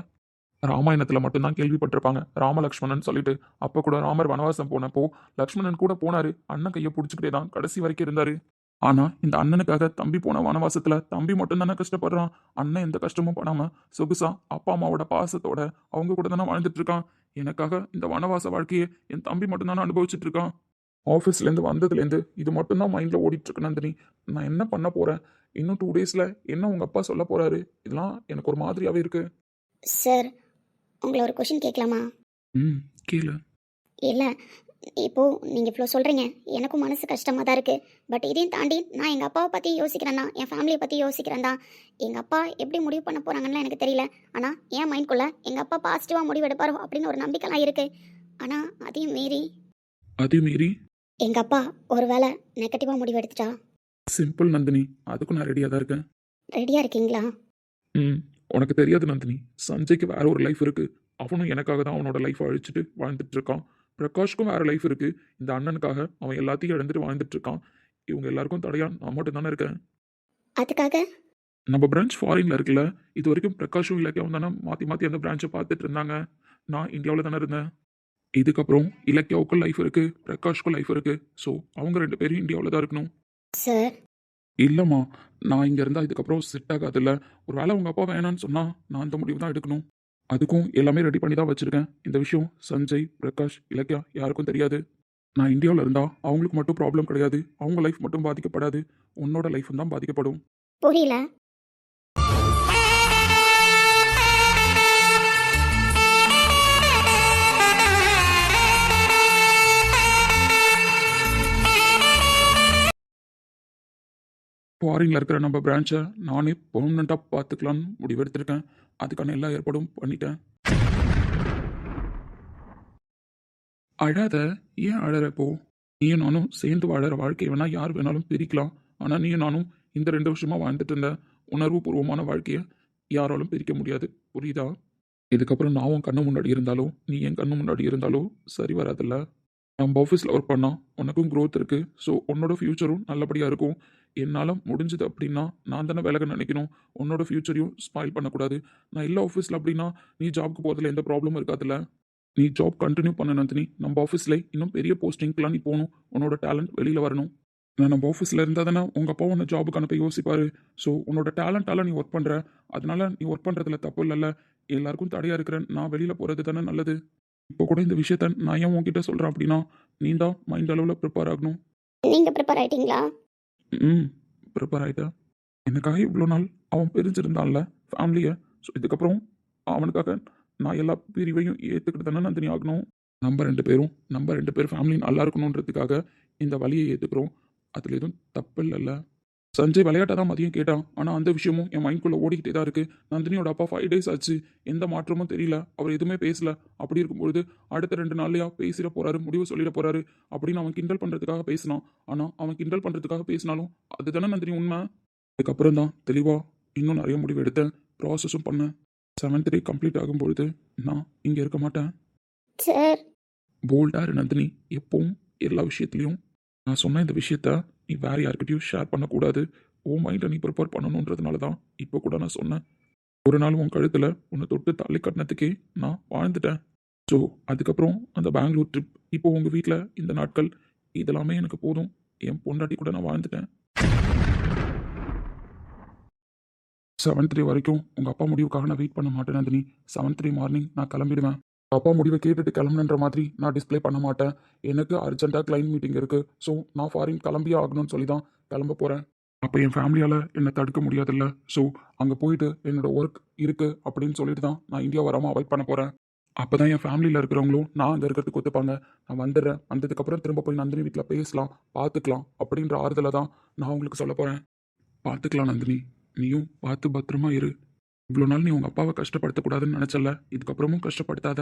ராமாயணத்தில் மட்டும்தான் கேள்விப்பட்டிருப்பாங்க ராமலக்ஷ்மணன் சொல்லிட்டு. அப்போ கூட ராமர் வனவாசம் போனப்போ லக்ஷ்மணன் கூட போனார், அண்ணன் கையை பிடிச்சிக்கிட்டே தான் கடைசி வரைக்கும் இருந்தார். ஆனால் இந்த அண்ணனுக்காக தம்பி போன வனவாசத்தில் தம்பி மட்டும் தானே கஷ்டப்படுறான். அண்ணன் எந்த கஷ்டமும் படாமல் சொகுசா அப்பா அம்மாவோட பாசத்தோட அவங்க கூட தானே வாழ்ந்துட்டு இருக்கான். எனக்காக இந்த வனவாச வாழ்க்கையை என் தம்பி மட்டும் தானே அனுபவிச்சுட்டு இருக்கான். ஆஃபீஸ்லேருந்து வந்ததுலேருந்து இது மட்டும்தான் மைண்டில் ஓடிட்டுருக்கு நந்தினி. நான் என்ன பண்ண போகிறேன்? இன்னும் 2 டேஸில் என்ன உங்கள் அப்பா சொல்ல போகிறாரு? இதெல்லாம் எனக்கு ஒரு மாதிரியாகவே இருக்கு. சார், உங்களை ஒரு கொஷின் கேட்கலாமா? கேளு. இல்லை, இப்போது நீங்கள் இவ்வளோ சொல்கிறீங்க, எனக்கும் மனசு கஷ்டமாக தான் இருக்குது. பட் இதையும் தாண்டி நான் எங்கள் அப்பாவை பற்றி யோசிக்கிறேன் தான், என் ஃபேமிலியை பற்றி யோசிக்கிறேன் தான். எங்கள் அப்பா எப்படி முடிவு பண்ண போகிறாங்கன்னு எனக்கு தெரியல. ஆனால் என் மைண்ட்குள்ளே எங்கள் அப்பா பாசிட்டிவாக முடிவு எடுப்பாரோ அப்படின்னு ஒரு நம்பிக்கைலாம் இருக்குது. ஆனால் அதையும் மீறி எங்கள் அப்பா ஒரு வேளை நெகட்டிவாக முடிவு எடுத்துட்டா? சிம்பிள் நந்தினி, அதுக்கும் நான் ரெடியாக தான் இருக்கேன். ரெடியாக இருக்கீங்களா? உனக்கு தெரியாது நந்தினி, சஞ்சய்க்கு வேற ஒரு லைஃப் இருக்கு. அவனும் எனக்காக தான் அவனோட லைஃப்பை அழிச்சிட்டு வாழ்ந்துட்டு இருக்கான். பிரகாஷ்க்கும் வேற லைஃப் இருக்கு. இந்த அண்ணனுக்காக அவன் எல்லாத்தையும் இழந்துட்டு வாழ்ந்துட்டு இருக்கான். இவங்க எல்லாருக்கும் தடையா நான் மட்டும் தானே இருக்கேன். அதுக்காக நம்ம பிரான்ச் ஃபாரின்ல இருக்குல்ல, இது வரைக்கும் பிரகாஷும் இலக்கியாவும் தானே மாற்றி அந்த பிரான்ச்சை பார்த்துட்டு இருந்தாங்க. நான் இந்தியாவில் தானே இருந்தேன். இதுக்கப்புறம் இலக்கியாவுக்கும் லைஃப் இருக்கு, பிரகாஷ்க்கும் லைஃப் இருக்கு. ஸோ அவங்க 2 பேரும் இந்தியாவில் தான் இருக்கணும். சார், இல்லைம்மா, நான் இங்கே இருந்தால் இதுக்கப்புறம் செட் ஆகாதுல்ல. ஒரு வேளை உங்கள் அப்பா வேணான்னு சொன்னால் நான் அந்த முடிவு தான் எடுக்கணும். அதுக்கும் எல்லாமே ரெடி பண்ணி தான் வச்சுருக்கேன். இந்த விஷயம் சஞ்சய், பிரகாஷ், இலக்கியா யாருக்கும் தெரியாது. நான் இந்தியாவில் இருந்தால் அவங்களுக்கு மட்டும் ப்ராப்ளம் கிடையாது, அவங்க லைஃப் மட்டும் பாதிக்கப்படாது, உன்னோட லைஃப்பும் தான் பாதிக்கப்படும். புரியல. ஃபாரின்ல இருக்கிற நம்ம பிரான்ச்சை நானே பெர்மனண்ட்டாக பார்த்துக்கலான்னு முடிவெடுத்திருக்கேன். அதுக்கான எல்லா ஏற்பாடும் பண்ணிட்டேன். அழாத, ஏன் அழறப்போ? நீயும் நானும் சேர்ந்து வாழற வாழ்க்கையை வேணா யார் வேணாலும் பிரிக்கலாம். ஆனால் நீயும் நானும் இந்த 2 வருஷமா வாழ்ந்துட்டு இருந்த உணர்வுபூர்வமான வாழ்க்கையை யாராலும் பிரிக்க முடியாது. புரியுதா? இதுக்கப்புறம் நான் உன் கண்ணு முன்னாடி இருந்தாலோ நீ என் கண்ணு முன்னாடி இருந்தாலோ சரி வராதுல்ல. நம்ம ஆஃபீஸில் ஒர்க் பண்ணால் உனக்கும் growth இருக்குது. ஸோ உன்னோட ஃப்யூச்சரும் நல்லபடியாக இருக்கும். என்னால் முடிஞ்சது அப்படின்னா நான் தானே விலக நினைக்கணும். உன்னோட ஃப்யூச்சரையும் ஸ்பாயில் பண்ணக்கூடாது. நான் இல்லை ஆஃபீஸில் அப்படின்னா நீ ஜாப்க்கு போகிறதுல எந்த ப்ராப்ளமும் இருக்காதுல்ல. நீ ஜாப் கண்டினியூ பண்ண நந்தினி. நம்ம ஆஃபீஸில் இன்னும் பெரிய போஸ்டிங்க்கெலாம் நீ போகணும். உன்னோட டேலண்ட் வெளியில் வரணும். நான் நம்ம ஆஃபீஸில் இருந்தால் தானே உங்கள் அப்பா உன்னை ஜாபுக்கு அனுப்ப யோசிப்பார். ஸோ உன்னோட டேலண்டால் நீ ஒர்க் பண்ணுற. அதனால நீ ஒர்க் பண்ணுறதுல தப்பு இல்லைல்ல. எல்லாருக்கும் தடையாக இருக்கிறேன் நான் வெளியில் போகிறது தானே நல்லது. இப்போ கூட இந்த விஷயத்த நான் ஏன் உன்கிட்ட சொல்கிறேன் அப்படின்னா நீ தான் மைண்ட் அளவில் ப்ரிப்பேர் ஆகணும். நீங்கள் ப்ரிப்பேர் ஆயிட்டீங்களா? ப்ரிப்பேர் ஆகிட்டேன். எனக்காக இவ்வளோ நாள் அவன் பிரிஞ்சிருந்தான்ல ஃபேமிலியை. ஸோ இதுக்கப்புறம் அவனுக்காக நான் எல்லா பிரிவையும் ஏற்றுக்கிட்டு தானே நந்தினி ஆகணும். நம்ம 2 பேர் ஃபேமிலி நல்லா இருக்கணுன்றதுக்காக இந்த வழியை ஏற்றுக்கிறோம். அதில் எதுவும் தப்பு இல்லைல்ல. சஞ்சய் விளையாட்டாக தான் மதியம் கேட்டான். ஆனால் அந்த விஷயமும் என் மைண்ட்குள்ளே ஓடிக்கிட்டே தான் இருக்குது. நந்தினியோட அப்பா 5 days ஆச்சு. எந்த மாற்றமும் தெரியல. அவர் எதுவுமே பேசல. அப்படி இருக்கும்பொழுது அடுத்த 2 நாள்லையா பேசிட போகிறாரு, முடிவு சொல்லிட போகிறாரு அப்படின்னு அவன் கிண்டல் பண்ணுறதுக்காக பேசினான். ஆனால் அவன் கிண்டல் பண்ணுறதுக்காக பேசினாலும் அதுதானே நந்தினி உண்மை. அதுக்கப்புறம் தான் தெளிவாக இன்னும் நிறைய முடிவு எடுத்தேன். ப்ராசஸும் பண்ணேன். 7th day கம்ப்ளீட் ஆகும்பொழுது நான் இங்கே இருக்க மாட்டேன். சார், போல்டாக நந்தினி. எப்பவும் எல்லா விஷயத்துலையும் நான் சொன்ன இந்த விஷயத்த நீ வேறு யார்கிட்டையும் ஷேர் பண்ணக்கூடாது. உன் மைண்டை நீ ப்ரிப்பேர் பண்ணணுன்றதுனால தான் இப்போ கூட நான் சொன்னேன். ஒரு நாள் உன் கழுத்தில் உன்னை தொட்டு தள்ளி கட்டினத்துக்கே நான் வாழ்ந்துட்டேன். ஸோ அதுக்கப்புறம் அந்த பெங்களூர் ட்ரிப், இப்போ உங்கள் வீட்டில் இந்த நாட்கள், இதெல்லாமே எனக்கு போதும். என் பொண்டாட்டி கூட நான் வாழ்ந்துட்டேன். 7th day வரைக்கும் உங்கள் அப்பா முடிவுக்காக நான் வெயிட் பண்ண மாட்டேன் நந்தினி. 7th day மார்னிங் நான் கிளம்பிடுவேன். அப்பா முடிவை கேட்டுட்டு கிளம்புன்ற மாதிரி நான் டிஸ்பிளே பண்ண மாட்டேன். எனக்கு அர்ஜென்ட்டாக கிளைண்ட் மீட்டிங் இருக்குது. ஸோ நான் ஃபாரின் கிளம்பியே ஆகணும்னு சொல்லி தான் கிளம்ப போகிறேன். அப்போ என் ஃபேமிலியால் என்னை தடுக்க முடியாதுல்ல. ஸோ அங்கே போயிட்டு என்னோடய ஒர்க் இருக்குது அப்படின்னு சொல்லிட்டு தான் நான் இந்தியா வராமல் அவாய்ட் பண்ண போகிறேன். அப்போ தான் என் ஃபேமிலியில் இருக்கிறவங்களும் நான் அங்கே இருக்கிறதுக்கு ஒத்துப்பாங்க. நான் வந்துடுறேன். வந்ததுக்கப்புறம் திரும்ப போய் நந்தினி வீட்டில் பேசலாம், பார்த்துக்கலாம் அப்படின்ற ஆறுதலை தான் நான் உங்களுக்கு சொல்ல போகிறேன். பார்த்துக்கலாம் நந்தினி, நீயும் பார்த்து பத்திரமா இரு. இவ்வளோ நாள் நீ உங்கள் அப்பாவை கஷ்டப்படுத்தக்கூடாதுன்னு நினச்சல. இதுக்கப்புறமும் கஷ்டப்படுத்தாத.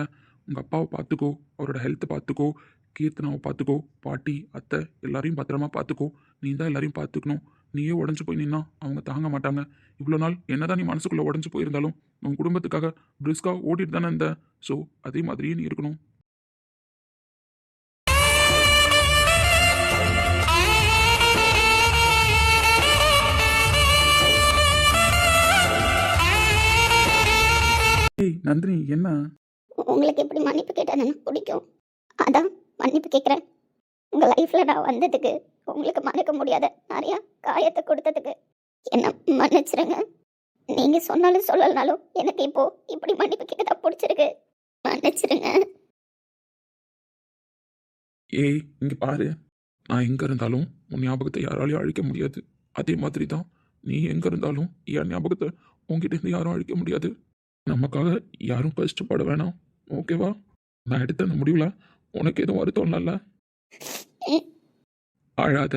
உங்கள் அப்பாவை பார்த்துக்கோ, அவரோட ஹெல்த்தை பார்த்துக்கோ, கீர்த்தனாவை பார்த்துக்கோ, பாட்டி அத்தை எல்லாரையும் பத்திரமா பார்த்துக்கோ. நீ தான் எல்லாரையும் பார்த்துக்கணும். நீயே உடஞ்சி போய் நின்னா அவங்க தாங்க மாட்டாங்க. இவ்வளோ நாள் என்னதான் நீ மனசுக்குள்ளே உடஞ்சி போயிருந்தாலும் உன் குடும்பத்துக்காக பிரிஸ்காக ஓடிட்டு தானே இருந்த. ஸோ அதே மாதிரியே நீ இருக்கணும். ஏய் நந்தினி, என்ன? உங்களுக்கு எப்படி மன்னிப்பு கேட்டால் எனக்கு பிடிக்கும். அதான் மன்னிப்பு கேட்குறேன். உங்கள் லைஃப்பில் நான் வந்ததுக்கு, உங்களுக்கு மறக்க முடியாத நிறையா காயத்தை கொடுத்ததுக்கு என்ன மன்னிச்சிருங்க. நீங்கள் சொன்னாலும் சொல்லலனாலும் எனக்கு இப்போ இப்படி மன்னிப்பு கேட்க தான் பிடிச்சிருக்கு. மன்னிச்சிருங்க. ஏய் இங்கே பாரு, நான் எங்கே இருந்தாலும் உன் ஞாபகத்தை யாராலையும் அழிக்க முடியாது. அதே மாதிரி தான் நீ எங்கே இருந்தாலும் என் ஞாபகத்தை உங்ககிட்ட இருந்து யாரும் அழிக்க முடியாது. நமக்காக யாரும் கஷ்டப்பட வேணாம், ஓகேவா? நான் எடுத்த அந்த முடிவில் உனக்கு எதுவும் வருத்தம் இல்லைல்ல? அழாத.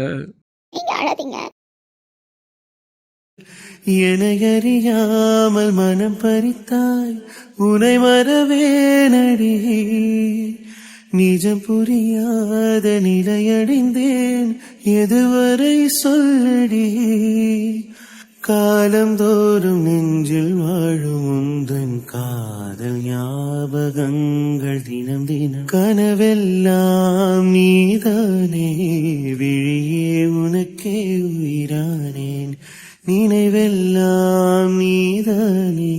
நீங்கள் அழாதீங்க. எனையறியாமல் மனம் பறித்தாய், உனை மறவேனடி. நிஜம் புரியாத நிலையடைந்தேன், எதுவரை சொல்லடி. காலந்தோறும் நெஞ்சில் வாழும் உந்தன் காதல் ஞாபகங்கள் தினம் தினம் கனவெல்லாம் நீதானே. விழியே உனக்கே உயிரானேன், நினைவெல்லாம் நீதானே.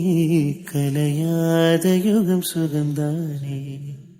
கலையாத யுகம் சுகந்தானே.